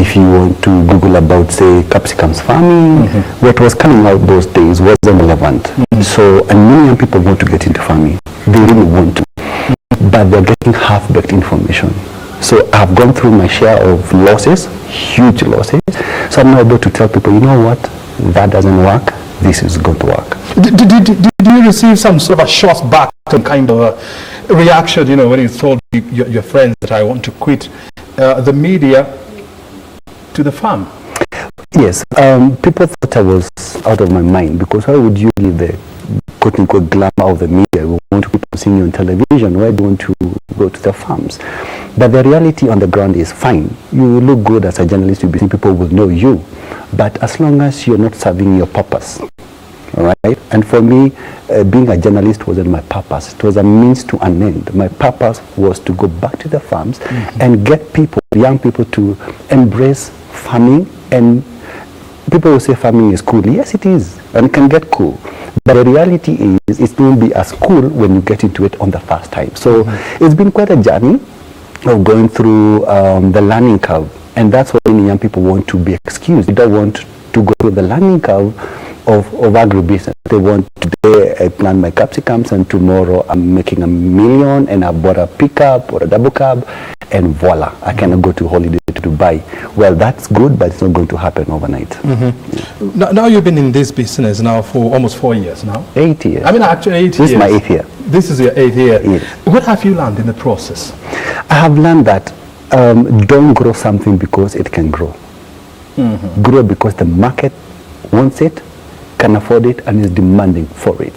If you want to Google about, say, capsicums farming, what was coming out those days wasn't relevant. So, and many young people want to get into farming. They really want to, but they're getting half-baked information. So I've gone through my share of losses, huge losses. So I'm now able to tell people, you know what, that doesn't work, this is going to work. Did you receive some sort of a shot back, some kind of a reaction, you know, when you told your friends that I want to quit the media to the farm? Yes, people thought I was out of my mind, because why would you leave the quote-unquote glamour of the media? We want to keep seeing you on television. Why do you want to go to the farms? But the reality on the ground is fine. You look good as a journalist, people will know you. But as long as you're not serving your purpose, all right? And for me, being a journalist wasn't my purpose. It was a means to an end. My purpose was to go back to the farms and get people, young people, to embrace farming. And people will say farming is cool. Yes, it is, and it can get cool. But the reality is, it won't be as cool when you get into it on the first time. So it's been quite a journey of going through the learning curve. And that's why many young people want to be excused. They don't want to go through the learning curve of agribusiness. They want, today I plant my capsicums and tomorrow I'm making $1 million and I bought a pickup or a double cab and voila, I cannot go to holiday to Dubai. Well, that's good, but it's not going to happen overnight. Now you've been in this business now for almost 4 years now. 8 years. I mean, actually 8 years. This is my 8th year. This is your 8th year. Yes. What have you learned in the process? I have learned that don't grow something because it can grow. Grow because the market wants it, can afford it, and is demanding for it.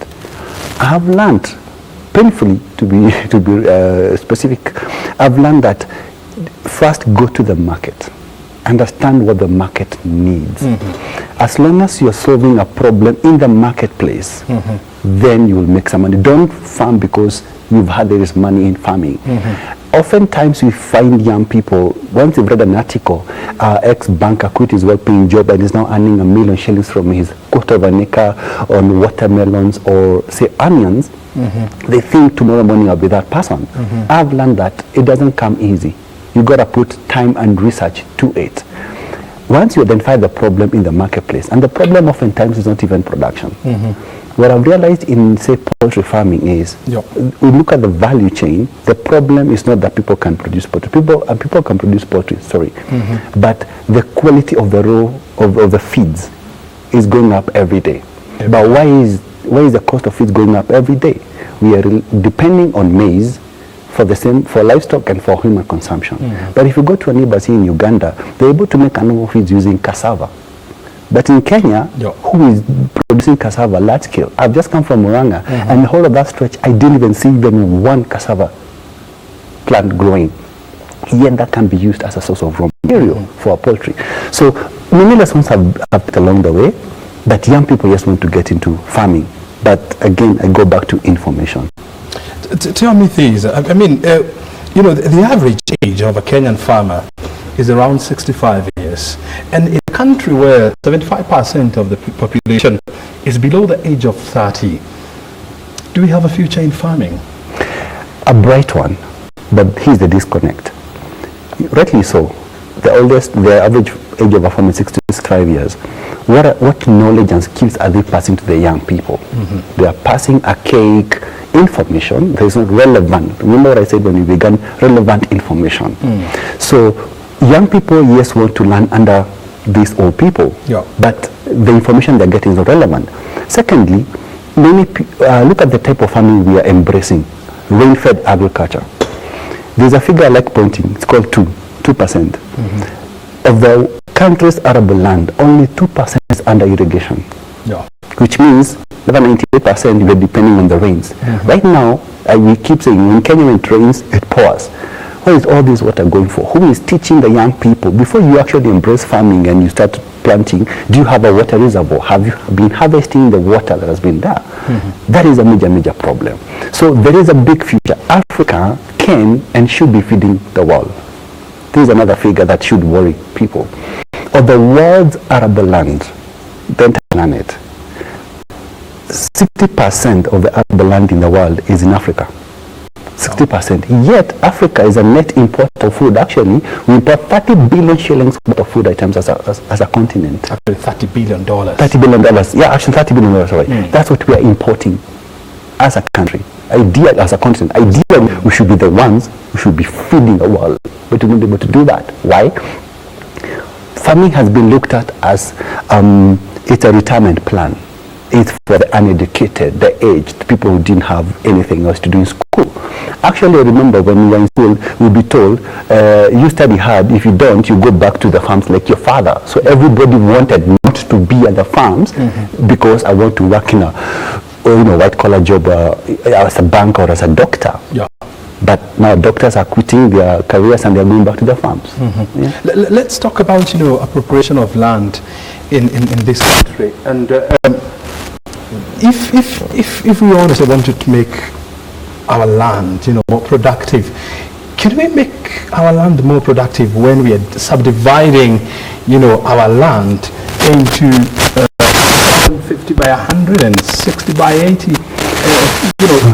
I have learned, painfully to be specific, I've learned that first go to the market, understand what the market needs. As long as you're solving a problem in the marketplace, then you will make some money. Don't farm because you've heard there is money in farming. Oftentimes we find young people, once they've read an article, ex-banker quit his well-paying job and is now earning $1 million shillings from his quarter of an acre on watermelons or say onions, they think tomorrow morning I'll be that person. I've learned that it doesn't come easy. You got to put time and research to it. Once you identify the problem in the marketplace, and the problem oftentimes is not even production. What I've realized in, say, poultry farming is, we look at the value chain, the problem is not that people can produce poultry. People can produce poultry, sorry. But the quality of the of the feeds is going up every day. But why is the cost of feeds going up every day? We are depending on maize for livestock and for human consumption. But if you go to a neighbor in Uganda, they're able to make animal feeds using cassava. But in Kenya, who is producing cassava large scale? I've just come from Rusinga, and the whole of that stretch, I didn't even see even one cassava plant growing. Yet that can be used as a source of raw material for our poultry. So many lessons have happened along the way, but young people just want to get into farming. But again, I go back to information. Tell me this. I mean, you know, the average age of a Kenyan farmer is around 65 years. And in a country where 75% of the population is below the age of 30, do we have a future in farming? A bright one, but here's the disconnect. Rightly so. The average age of a farmer is 65 years. What knowledge and skills are they passing to the young people? They are passing archaic information that is not relevant. Remember what I said when we began, relevant information. So young people, yes, want to learn under these old people, but the information they're getting is not relevant. Secondly, look at the type of farming we are embracing, rain-fed agriculture. There's a figure I like pointing, it's called 2%. Of the country's arable land, only 2% is under irrigation, which means over 98% we're depending on the rains. Right now, we keep saying when Kenya when it rains, it pours. What is all this water going for? Who is teaching the young people? Before you actually embrace farming and you start planting, do you have a water reservoir? Have you been harvesting the water that has been there? That is a major problem. So there is a big future. Africa can and should be feeding the world. This is another figure that should worry people. Of the world's arable land, the entire planet, 60% of the arable land in the world is in Africa. 60%. Yet Africa is a net importer of food. Actually, we import 30 billion shillings worth of food items as a continent. Actually, $30 billion. $30 billion. Yeah, actually $30 billion. Sorry. That's what we are importing as a country. Ideally, as a continent. Ideally, we should be the ones who should be feeding the world. But we're not able to do that. Why? Farming has been looked at as it's a retirement plan. It's for the uneducated, the aged, people who didn't have anything else to do in school. Actually, I remember when we were in school, we'd be told, you study hard. If you don't, you go back to the farms like your father. So everybody wanted not to be at the farms because I want to work in a white-collar job as a banker or as a doctor. But now doctors are quitting their careers and they're going back to the farms. Let's talk about, appropriation of land in this country. And if we honestly wanted to make our land, more productive, can we make our land more productive when we are subdividing, our land into 50 by 100 and 60 by 80?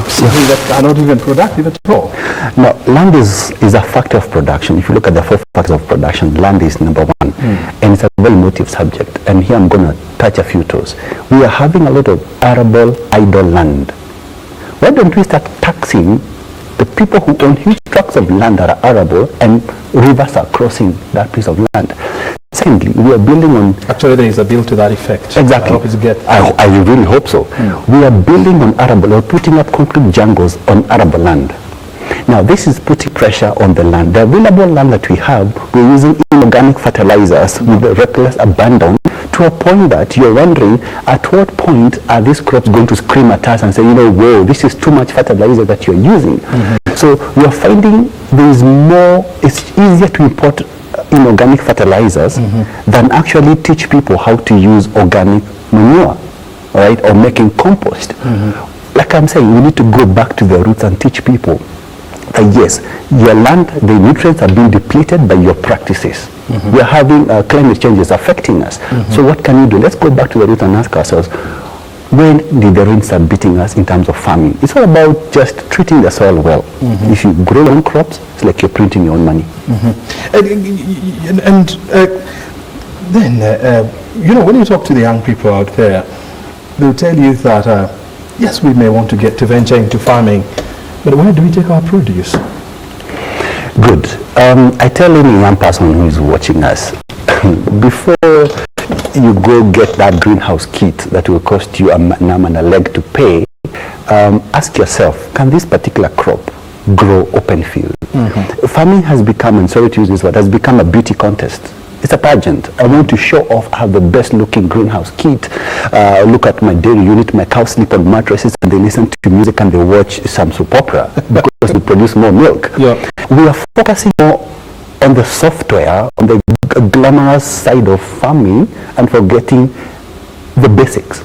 Something that are not even productive at all. Now, land is a factor of production. If you look at the 4 factors of production, land is number 1. farming, and it's a very emotive subject. And here I'm going to touch a few toes. We are having a lot of arable, idle land. Why don't we start taxing the people who own huge tracts of land that are arable and rivers are crossing that piece of land? Secondly, we are building on... Actually, there is a bill to that effect. Exactly. I hope it's get... I really hope so. We are building on arable, or putting up concrete jungles on arable land. Now, this is putting pressure on the land. The available land that we have, we're using inorganic fertilizers with reckless abandon, to a point that you're wondering at what point are these crops going to scream at us and say, you know, whoa, this is too much fertilizer that you're using. So we are finding there is more, it's easier to import inorganic fertilizers than actually teach people how to use organic manure, right, or making compost. Like I'm saying, we need to go back to the roots and teach people that yes, your land, the nutrients are being depleted by your practices. We are having climate change is affecting us. So what can we do? Let's go back to the roots and ask ourselves, when did the rain start beating us in terms of farming? It's all about just treating the soil well. If you grow your own crops, it's like you're printing your own money. And then, you know, when you talk to the young people out there, they'll tell you that, yes, we may want to get to venture into farming, but where do we take our produce? Good. I tell any young person who is watching us, before you go get that greenhouse kit that will cost you an arm and a leg to pay, ask yourself, can this particular crop grow open field? Farming has become, and sorry to use this word, has become a beauty contest. It's a pageant. I want to show off, I have the best looking greenhouse kit. Look at my dairy unit, my cows sleep on mattresses and they listen to music and they watch some soap opera because we produce more milk. We are focusing more on the software, on the glamorous side of farming and forgetting the basics,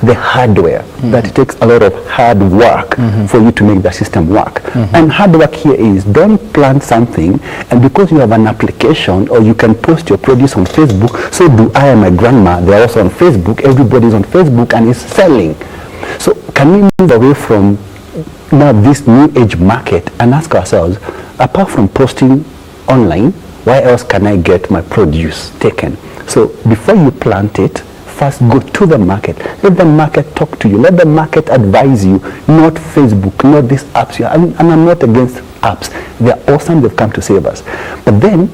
the hardware. That it takes a lot of hard work for you to make the system work. And hard work here is, don't plant something and because you have an application or you can post your produce on Facebook, so do I and my grandma, they're also on Facebook, everybody's on Facebook and is selling. So can we move away from now this new age market and ask ourselves, apart from posting online, why else can I get my produce taken? So before you plant it, first go to the market. Let the market talk to you. Let the market advise you, not Facebook, not these apps. And I'm not against apps. They're awesome. They've come to save us. But then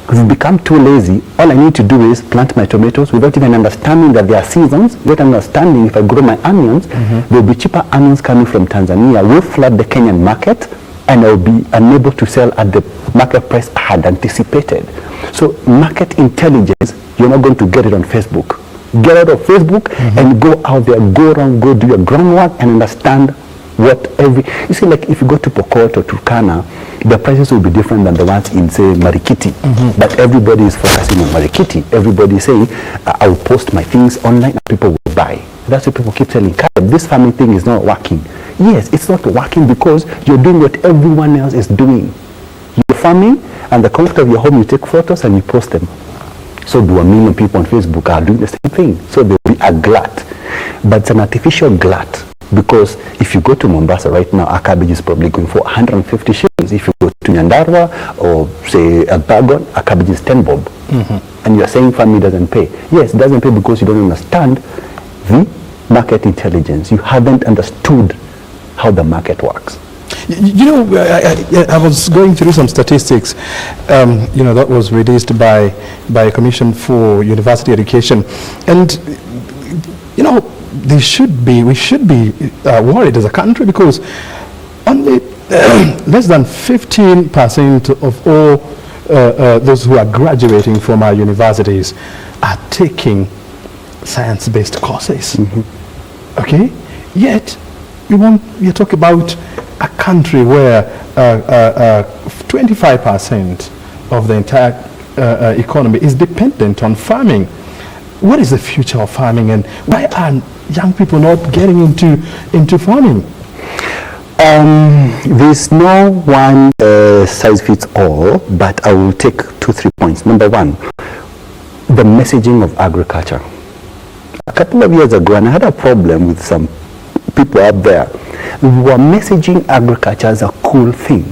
we've become too lazy. All I need to do is plant my tomatoes without even understanding that there are seasons, without understanding if I grow my onions, there'll be cheaper onions coming from Tanzania. We'll flood the Kenyan market and I'll be unable to sell at the market price I had anticipated. So market intelligence, you're not going to get it on Facebook. Get out of Facebook and go out there, go around, go do your groundwork and understand what you see, like if you go to Pokot or Turkana, the prices will be different than the ones in, say, Marikiti. But everybody is focusing on Marikiti. Everybody is saying, I will post my things online and people will buy. That's what people keep telling, this farming thing is not working. Yes, it's not working because you're doing what everyone else is doing. You're farming and the comfort of your home, you take photos and you post them. So do 1 million people on Facebook are doing the same thing. So there will be a glut. But it's an artificial glut because if you go to Mombasa right now, a cabbage is probably going for 150 shillings. If you go to Nyandarua or say a Bagon, a cabbage is 10 bob. And you're saying farming doesn't pay. Yes, it doesn't pay because you don't understand the market intelligence. You haven't understood how the market works. You know, I was going through some statistics, you know, that was released by a commission for university education, and you know, we should be worried as a country because only less than 15% of all those who are graduating from our universities are taking science-based courses. Okay, yet you talk about a country where 25% of the entire economy is dependent on farming. What is the future of farming and why are young people not getting into farming? There's no one size fits all, but I will take 2-3 points. Number one, the messaging of agriculture. A couple of years ago, and I had a problem with some people up there. We were messaging agriculture as a cool thing.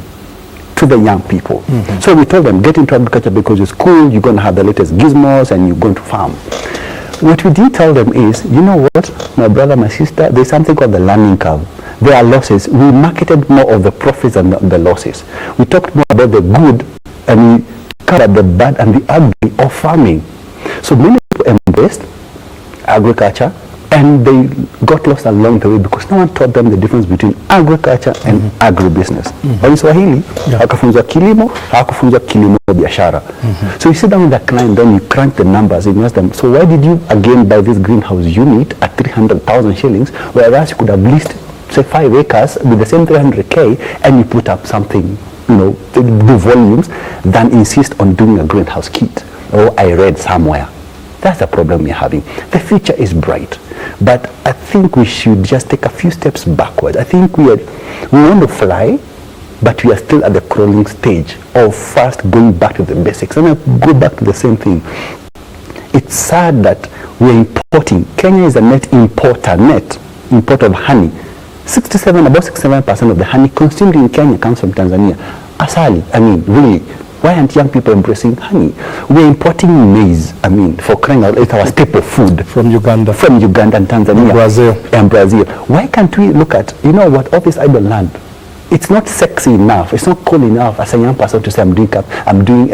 to the young people. So we told them, get into agriculture because it's cool, you're going to have the latest gizmos and you're going to farm. What we did tell them is, you know what, my brother, my sister, there's something called the learning curve. There are losses. We marketed more of the profits than the losses. We talked more about the good and we covered the bad and the ugly of farming. So many people embraced agriculture and they got lost along the way because no one taught them the difference between agriculture and agribusiness. Kwa Swahili, hakafunzwa kilimo, hakufunzwa kilimo biashara. So you sit down with the client, then you crunch the numbers and you ask them, so why did you again buy this greenhouse unit at 300,000 shillings, whereas you could have leased, say, 5 acres with the same 300k and you put up something, you know, the volumes, than insist on doing a greenhouse kit. Or I read somewhere. That's the problem we're having. The future is bright, but I think we should just take a few steps backward. I think we want to fly, but we are still at the crawling stage of first going back to the basics. And I go back to the same thing. It's sad that we're importing. Kenya is a net import of honey. About 67% of the honey consumed in Kenya comes from Tanzania. Asali, I mean, really. Why aren't young people embracing honey? We're importing maize, I mean, for crying out, it's our staple food. From Uganda. From Uganda and Tanzania. And Brazil. Why can't we look at, you know what, all this idle land? It's not sexy enough. It's not cool enough as a young person to say, I'm doing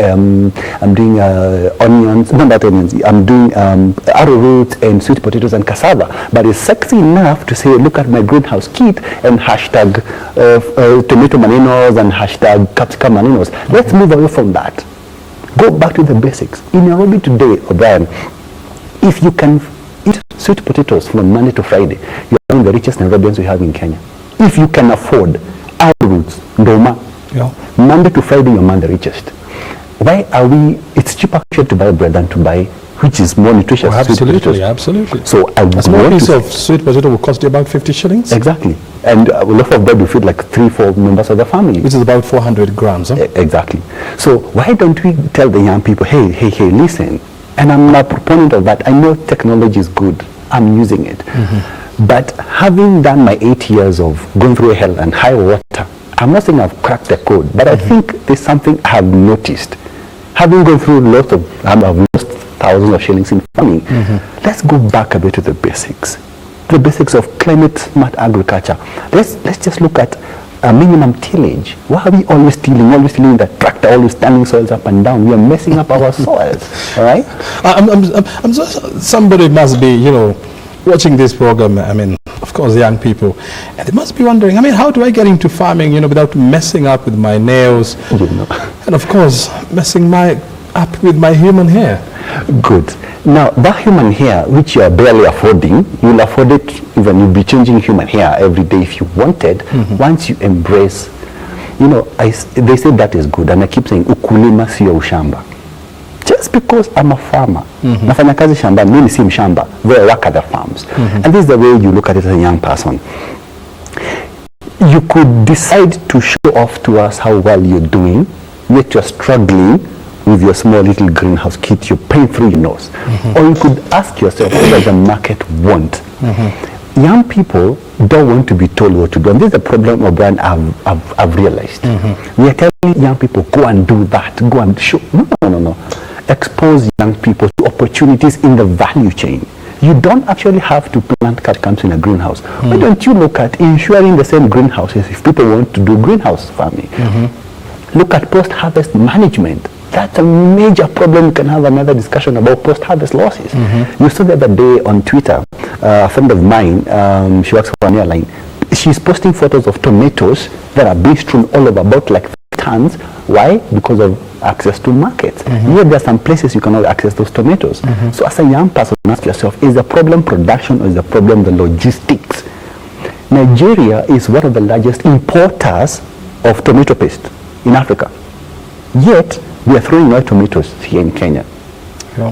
onions, not that onions, I'm doing arrowroot and sweet potatoes and cassava. But it's sexy enough to say, look at my greenhouse kit and hashtag tomato maninos and hashtag capsicum maninos. Let's move away from that. Go back to the basics. In Nairobi today, O'Brien, if you can eat sweet potatoes from Monday to Friday, you're one of the richest Nairobians we have in Kenya. If you can afford roots, ndoma, Monday to Friday, you're among the richest. Why are we, it's cheaper to buy bread than to buy, which is more nutritious. Oh, absolutely, absolutely. So a small piece of sweet potato will cost you about 50 shillings. Exactly. And a loaf of bread will feed like 3-4 members of the family. Which is about 400 grams. Huh? Exactly. So why don't we tell the young people, hey, listen, and I'm a proponent of that. I know technology is good. I'm using it. But having done my 8 years of going through hell and high water, I'm not saying I've cracked the code, but I think there's something I have noticed. Having gone through lots of, I've lost thousands of shillings in farming. Let's go back a bit to the basics. The basics of climate smart agriculture. Let's just look at a minimum tillage. Why are we always tilling the tractor, always standing soils up and down? We are messing up our soils, all right? Somebody must be, you know, watching this program, I mean, of course, young people, and they must be wondering, I mean, how do I get into farming, you know, without messing up with my nails, and of course, messing up with my human hair? Good. Now, that human hair, which you are barely affording, you'll afford it even, you'll be changing human hair every day if you wanted, once you embrace, you know, they say that is good, and I keep saying, ukulima siyo ushamba. Just because I'm a farmer, nafanya kazi shamba, mimi si mshamba, they work at the farms. And this is the way you look at it as a young person. You could decide to show off to us how well you're doing, yet you're struggling with your small little greenhouse kit, you're paying through your nose. Or you could ask yourself, what does the market want? Young people don't want to be told what to do. And this is a problem, O'Brien, I've realized. We are telling young people, go and do that, go and show. No. Expose young people to opportunities in the value chain. You don't actually have to plant comes in a greenhouse. Why don't you look at ensuring the same greenhouses if people want to do greenhouse farming? Look at post-harvest management. That's a major problem. We can have another discussion about post-harvest losses. You saw the other day on Twitter, a friend of mine, she works for an airline, she's posting photos of tomatoes that are being strewn all over, about like tons. Why? Because of access to markets. Yet there are some places you cannot access those tomatoes. So as a young person, ask yourself, is the problem production or is the problem the logistics? Nigeria is one of the largest importers of tomato paste in Africa. Yet we are throwing away tomatoes here in Kenya.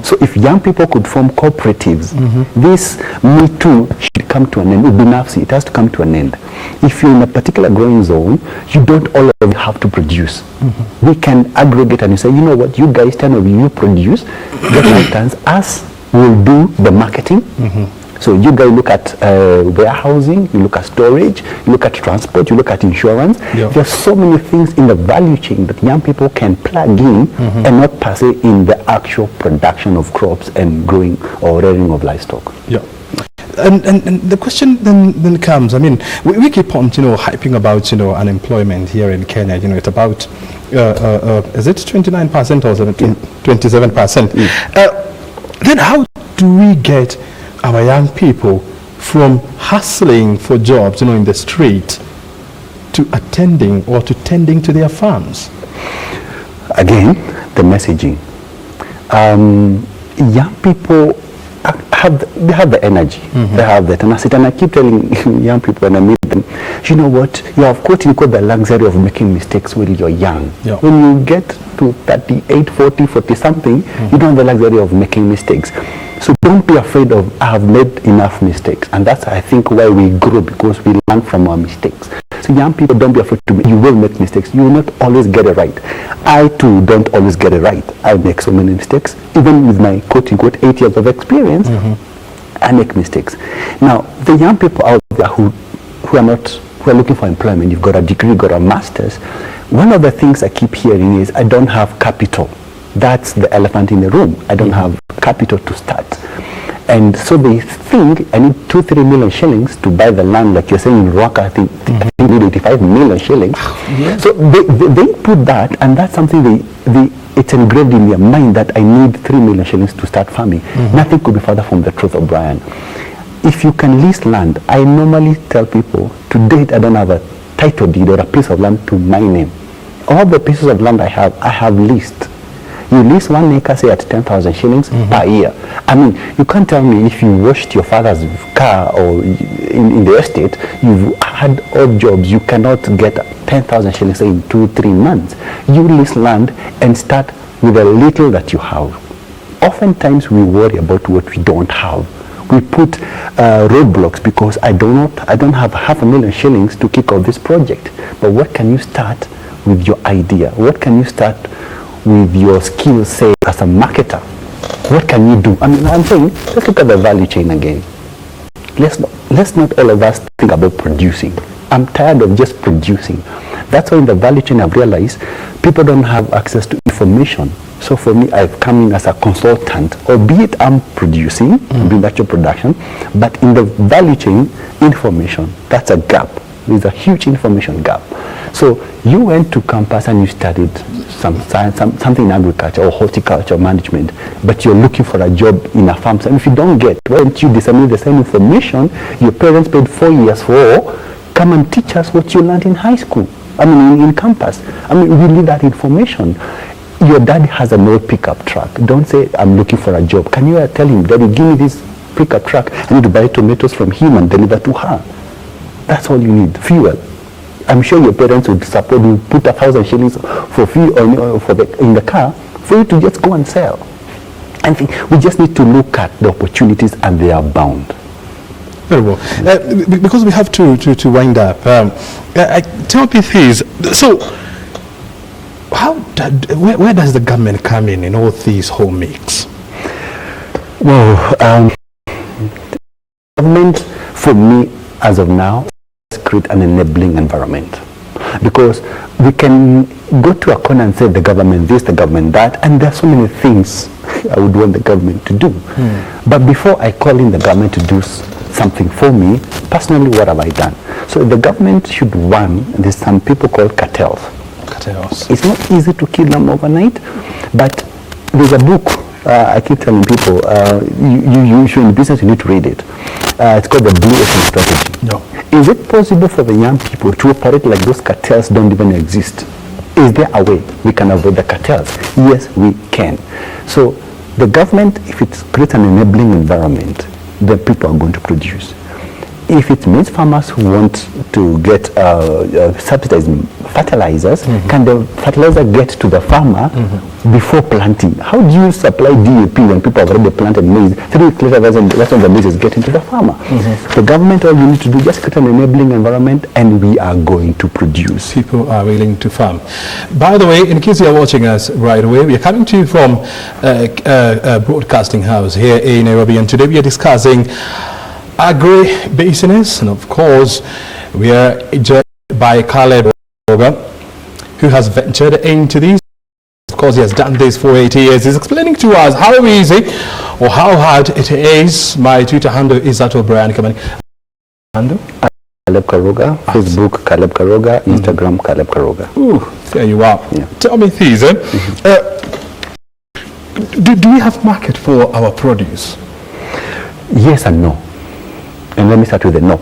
So if young people could form cooperatives, this Me Too should come to an end. Ubinafsi, it has to come to an end. If you're in a particular growing zone, you don't all of you have to produce. We can aggregate and you say, you know what, you guys, 10 of you produce, get my tons, us will do the marketing. So you guys look at warehousing, you look at storage, you look at transport, you look at insurance. There's so many things in the value chain that young people can plug in and not per se in the actual production of crops and growing or rearing of livestock. And the question then comes, I mean, we keep on, hyping about, unemployment here in Kenya. It's about, is it 29% or 27%? Then how do we get our young people from hustling for jobs, in the street to attending or to tending to their farms? Again, the messaging. Young people have the energy, they have the tenacity, and I keep telling young people when I meet them, you know what, you have quote-unquote the luxury of making mistakes when you're young. When you get to 38, 40, 40 something, you don't have the luxury of making mistakes. So don't be afraid of, I have made enough mistakes, and that's I think why we grow, because we learn from our mistakes. So young people, don't be afraid to you will make mistakes. You will not always get it right. I too don't always get it right. I make so many mistakes. Even with my quote-unquote 8 years of experience, I make mistakes. Now, the young people out there who are looking for employment, you've got a degree, you've got a master's. One of the things I keep hearing is, I don't have capital. That's the elephant in the room. I don't have capital to start. And so they think I need 2-3 million shillings to buy the land, like you're saying in Rwaka, I think you need 85 million shillings. So they put that, and that's something it's engraved in their mind that I need 3 million shillings to start farming. Nothing could be further from the truth of Brian. If you can lease land, I normally tell people, to date I don't have a title deed or a piece of land to my name. All the pieces of land I have leased. You lease 1 acre, say at 10,000 shillings per year. I mean, you can't tell me if you washed your father's car or in the estate, you've had odd jobs, you cannot get 10,000 shillings in 2-3 months. You lease land and start with a little that you have. Oftentimes we worry about what we don't have. We put roadblocks because I don't have 500,000 shillings to kick off this project. But what can you start with your idea? What can you start with your skill set as a marketer? What can you do? I mean, I'm saying, let's look at the value chain again. Let's not all of us think about producing. I'm tired of just producing. That's why in the value chain I've realized people don't have access to information. So for me, I've come in as a consultant, albeit I'm producing, doing actual production, but in the value chain, information, that's a gap. There's a huge information gap. So you went to campus and you studied some science, something in agriculture or horticulture management, but you're looking for a job in a farm. And if you don't get, why don't you disseminate the same information your parents paid 4 years for? Come and teach us what you learned in high school. I mean, in campus. I mean, we need that information. Your dad has an old pickup truck. Don't say, I'm looking for a job. Can you tell him, Daddy, give me this pickup truck. I need to buy tomatoes from him and deliver to her. That's all you need, fuel. I'm sure your parents would support you, put 1,000 shillings for fuel in the car for you to just go and sell. And we just need to look at the opportunities, and they are bound. Very well. Because we have to wind up, tell me this. So, where does the government come in all these whole mix? Well, government, for me, as of now, create an enabling environment, because we can go to a corner and say the government this, the government that, and there are so many things I would want the government to do. But before I call in the government to do something for me, personally, what have I done? So the government should run, there's some people called cartels. It's not easy to kill them overnight, but there's a book I keep telling people, you should in business, you need to read it. It's called the Blue Ocean Strategy. Is it possible for the young people to operate like those cartels don't even exist? Is there a way we can avoid the cartels? Yes, we can. So the government, if it creates an enabling environment, then people are going to produce. If it means farmers who want to get subsidized fertilizers, can the fertilizer get to the farmer before planting? How do you supply DAP when people have already planted maize? 3 weeks later, that's when the maize is getting to the farmer. The government, all you need to do, just create an enabling environment, and we are going to produce. People are willing to farm. By the way, in case you are watching us right away, we are coming to you from Broadcasting House here in Nairobi, and today we are discussing agribusiness, and of course, we are joined by Caleb, who has ventured into this. Of course, he has done this for 8 years. He's explaining to us how easy or how hard it is. My Twitter handle is @Brian Kamani. Handle? Caleb Karoga, Facebook Caleb Karoga, Instagram Caleb Karoga. Ooh, there you are. Yeah. Tell me this, do we have market for our produce? Yes and no. And let me start with the no.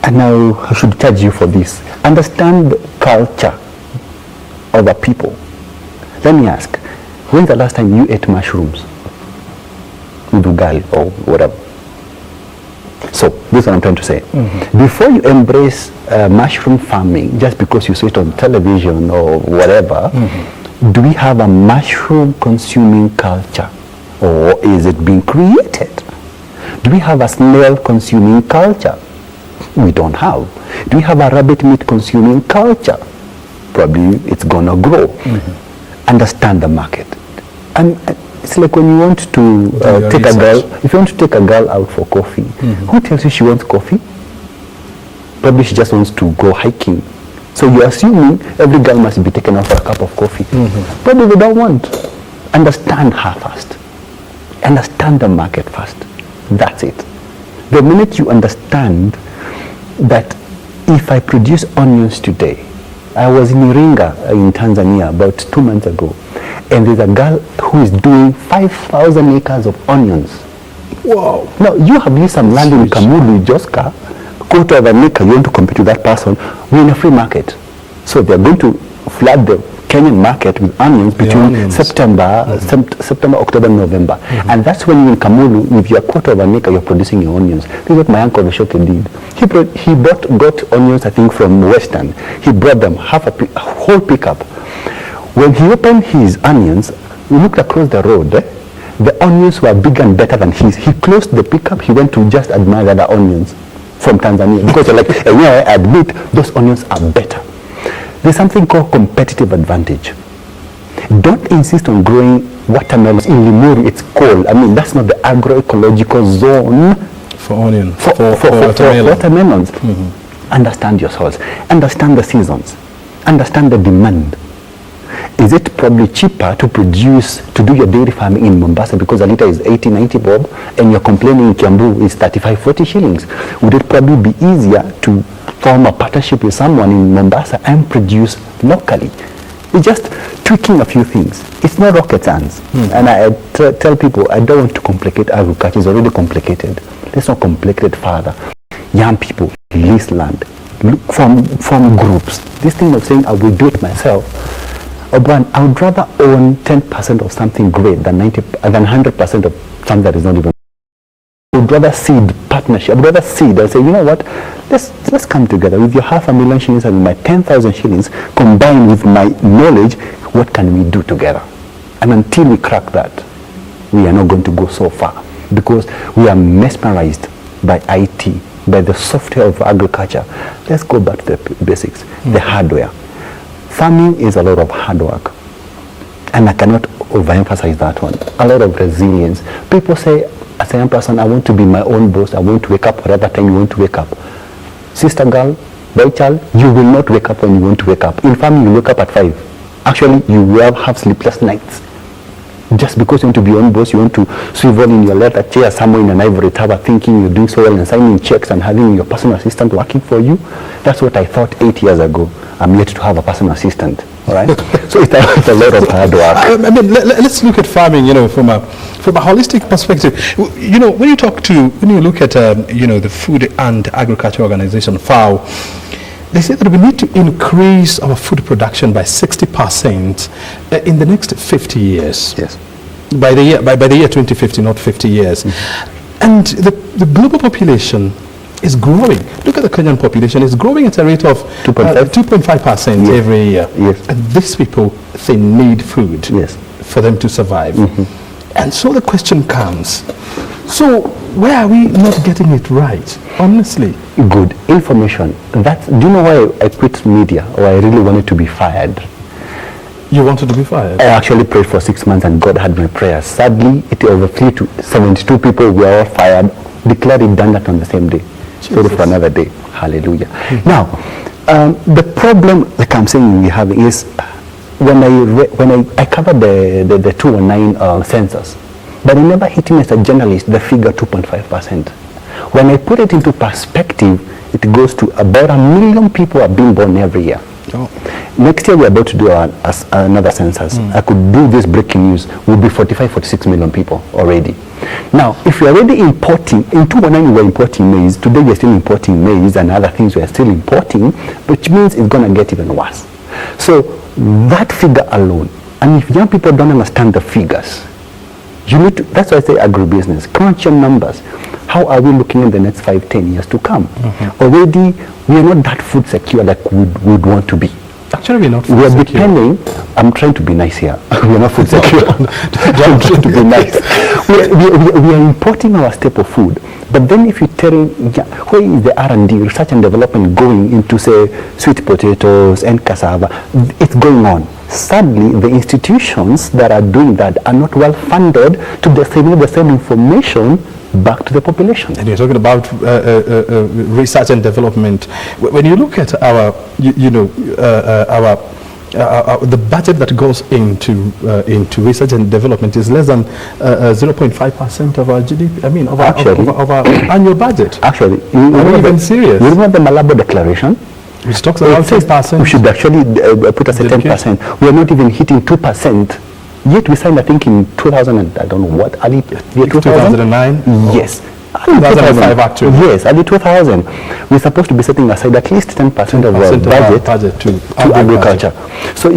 And now I should charge you for this. Understand the culture of the people. Let me ask, when's the last time you ate mushrooms with ugali or whatever? So this is what I'm trying to say. Before you embrace mushroom farming just because you saw it on television or whatever, do we have a mushroom consuming culture, or is it being created? Do we have a snail consuming culture? We don't have. Do we have a rabbit meat consuming culture? Probably it's gonna grow. Understand the market. And it's like when you want to take a girl, if you want to take a girl out for coffee, who tells you she wants coffee? Probably she just wants to go hiking. So you're assuming every girl must be taken out for a cup of coffee. Probably they don't want. Understand her first. Understand the market first. That's it. The minute you understand that if I produce onions today, I was in Rusinga in Tanzania about 2 months ago, and there's a girl who is doing 5,000 acres of onions. Wow. Now, you have leased some land in Kamulu, Joska, quarter of an acre, you want to compete with that person, we're in a free market. So they're going to flood the Kenyan market with onions between September, October, November. And that's when you in Kamulu, with your quarter of an acre, you're producing your onions. This is what my uncle Vishoke did. He got onions, I think, from Western. He brought them, a whole pickup. When he opened his onions, we looked across the road. The onions were bigger and better than his. He closed the pickup. He went to just admire the other onions from Tanzania. Because like, I admit, those onions are better. There's something called competitive advantage. Don't insist on growing watermelons in Limuru. It's cold. I mean, that's not the agroecological zone for onion, for watermelons. Understand your soils. Understand the seasons. Understand the demand. Is it probably cheaper to do your dairy farming in Mombasa because a liter is 80, 90 bob, and you're complaining in Kiambu is 35, 40 shillings? Would it probably be easier to form a partnership with someone in Mombasa and produce locally? It's just tweaking a few things. It's not rocket science. And I tell people, I don't want to complicate agriculture. It's already complicated. Let's not complicate it further. Young people, lease land, form groups. This thing of saying I will do it myself, Brian, I would rather own 10% of something great than 100% of something that is not even. I would rather seed partnership. I would rather seed and say, you know what, let's come together with your 500,000 shillings and my 10,000 shillings combined with my knowledge. What can we do together? And until we crack that, we are not going to go so far because we are mesmerized by IT, by the software of agriculture. Let's go back to the basics, the hardware. Farming is a lot of hard work, and I cannot overemphasize that one. A lot of resilience. People say, as a young person, I want to be my own boss. I want to wake up whatever time you want to wake up. Sister girl, boy child, you will not wake up when you want to wake up. In farming, you wake up at 5. Actually, you will have sleepless nights. Just because you want to be your own boss, you want to swivel in your leather chair somewhere in an ivory tower thinking you're doing so well and signing checks and having your personal assistant working for you. That's what I thought 8 years ago. I'm yet to have a personal assistant. All right? So it's a lot of hard work. I mean, let's look at farming, from a holistic perspective. When you look at, the Food and Agriculture Organization, FAO, they say that we need to increase our food production by 60% in the next 50 years. Yes. By the year 2050, not 50 years. And the global population is growing. Look at the Kenyan population. It's growing at a rate of 2.5% every year. Yes. And these people, they need food for them to survive. And so the question comes, so where are we not getting it right, honestly? Good information. Do you know why I quit media, or I really wanted to be fired? You wanted to be fired? I actually prayed for 6 months and God had my prayers. Sadly, it overflew to 72 people. We are all fired declare it done that on the same day. Sorry for another day. Hallelujah. Now, the problem, like I'm saying, we have is when I covered the 219 census, but it never hit me as a journalist the figure 2.5%. When I put it into perspective, it goes to about 1 million people are being born every year. Oh. Next year we're about to do another census. I could do this breaking news. We'll be 46 million people already. Now, if we're already importing, in 2019 we're importing maize, today we're still importing maize and other things we're still importing, which means it's going to get even worse. So that figure alone, and if young people don't understand the figures, you need to, that's why I say agribusiness, crunch your numbers. How are we looking in the next 5-10 years to come? Already, we are not that food secure like we'd want to be. Actually, we're not food we are secure. Depending, I'm trying to be nice here. We are not food secure. I'm trying to be nice. We are importing our staple food. But then if you tell me, where is the R&D, research and development going into, say, sweet potatoes and cassava? It's going on. Sadly, the institutions that are doing that are not well funded to disseminate the same information back to the population. And you're talking about research and development. When you look at our, the budget that goes into research and development is less than 0.5% of our GDP. I mean, of our annual budget. Actually, are we even serious? You remember the Malabo Declaration? Which talks about 10%. We should actually put us at 10%. We are not even hitting 2%. Yet we signed, I think, in 2000, and I don't know what, early year 2009? Yes. 2005 actually. Yes, early 2000. We're supposed to be setting aside at least 10% of our budget to agriculture. So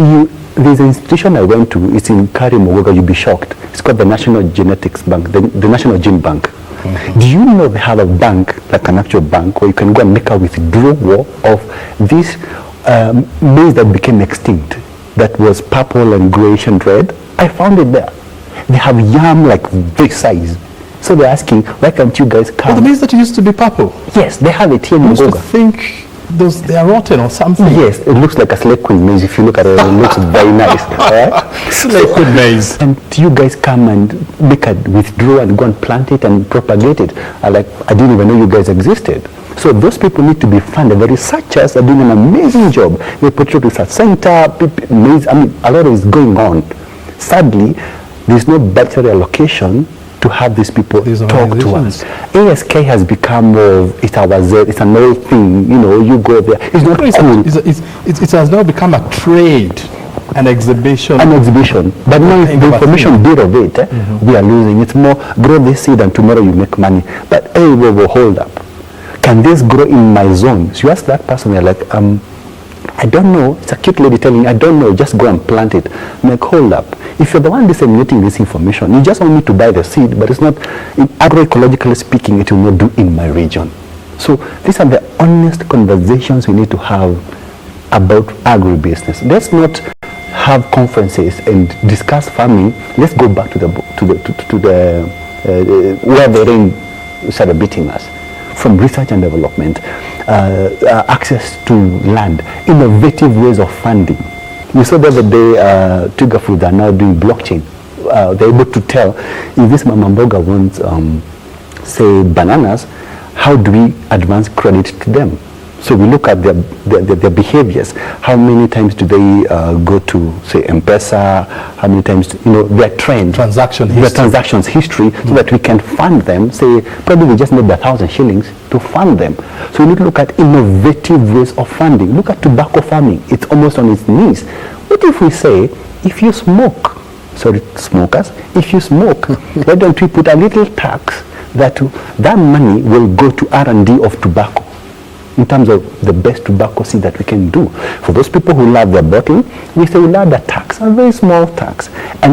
there's an institution I went to, it's in Karimugoga, you'll be shocked. It's called the National Genetics Bank, the National Gene Bank. Do you know they have a bank, like an actual bank, where you can go and make a withdrawal of this maize that became extinct, that was purple and grayish and red? I found it there. They have yam like this size. So they're asking, why can't you guys come? Oh, the maize that used to be purple? Yes, they have it here in Mugoga. Mugoga. I think they are rotten or something. Yes, it looks like a slave queen maize. If you look at it, it looks very nice. Right? Slave queen maize. And you guys come and make a withdraw and go and plant it and propagate it. I didn't even know you guys existed. So those people need to be funded. The researchers are doing an amazing job. They put it research center, maize. I mean, a lot is going on. Sadly, there's no budgetary allocation to have these people talk to us. ASK has become it's an old thing, you go there. It's not cool. It has now become a trade, an exhibition. An exhibition. But now the information bit of it, we are losing. It's more, grow this seed and tomorrow you make money. But hey, whoa, hold up. Can this grow in my zone? So you ask that person, they're like, I don't know. It's a cute lady telling, I don't know, just go and plant it. I'm like, hold up. If you're the one disseminating this information, you just want me to buy the seed, but it's not, agroecologically speaking, it will not do in my region. So these are the honest conversations we need to have about agribusiness. Let's not have conferences and discuss farming. Let's go back to the where the rain started beating us. From research and development, access to land, innovative ways of funding. We saw the other day, Twiga Foods are now doing blockchain. They're able to tell if this Mama Mboga wants, say, bananas, how do we advance credit to them? So we look at their behaviors. How many times do they go to, say, M-Pesa? How many times, their trend. Transaction history. Their transactions history, so that we can fund them. Say, probably we just need 1,000 shillings to fund them. So we need to look at innovative ways of funding. Look at tobacco farming. It's almost on its knees. What if we say, if you smoke, sorry, smokers, if you smoke, why don't we put a little tax that money will go to R&D of tobacco? In terms of the best tobacco seed that we can do. For those people who love their bottling, we say we love the tax, a very small tax. And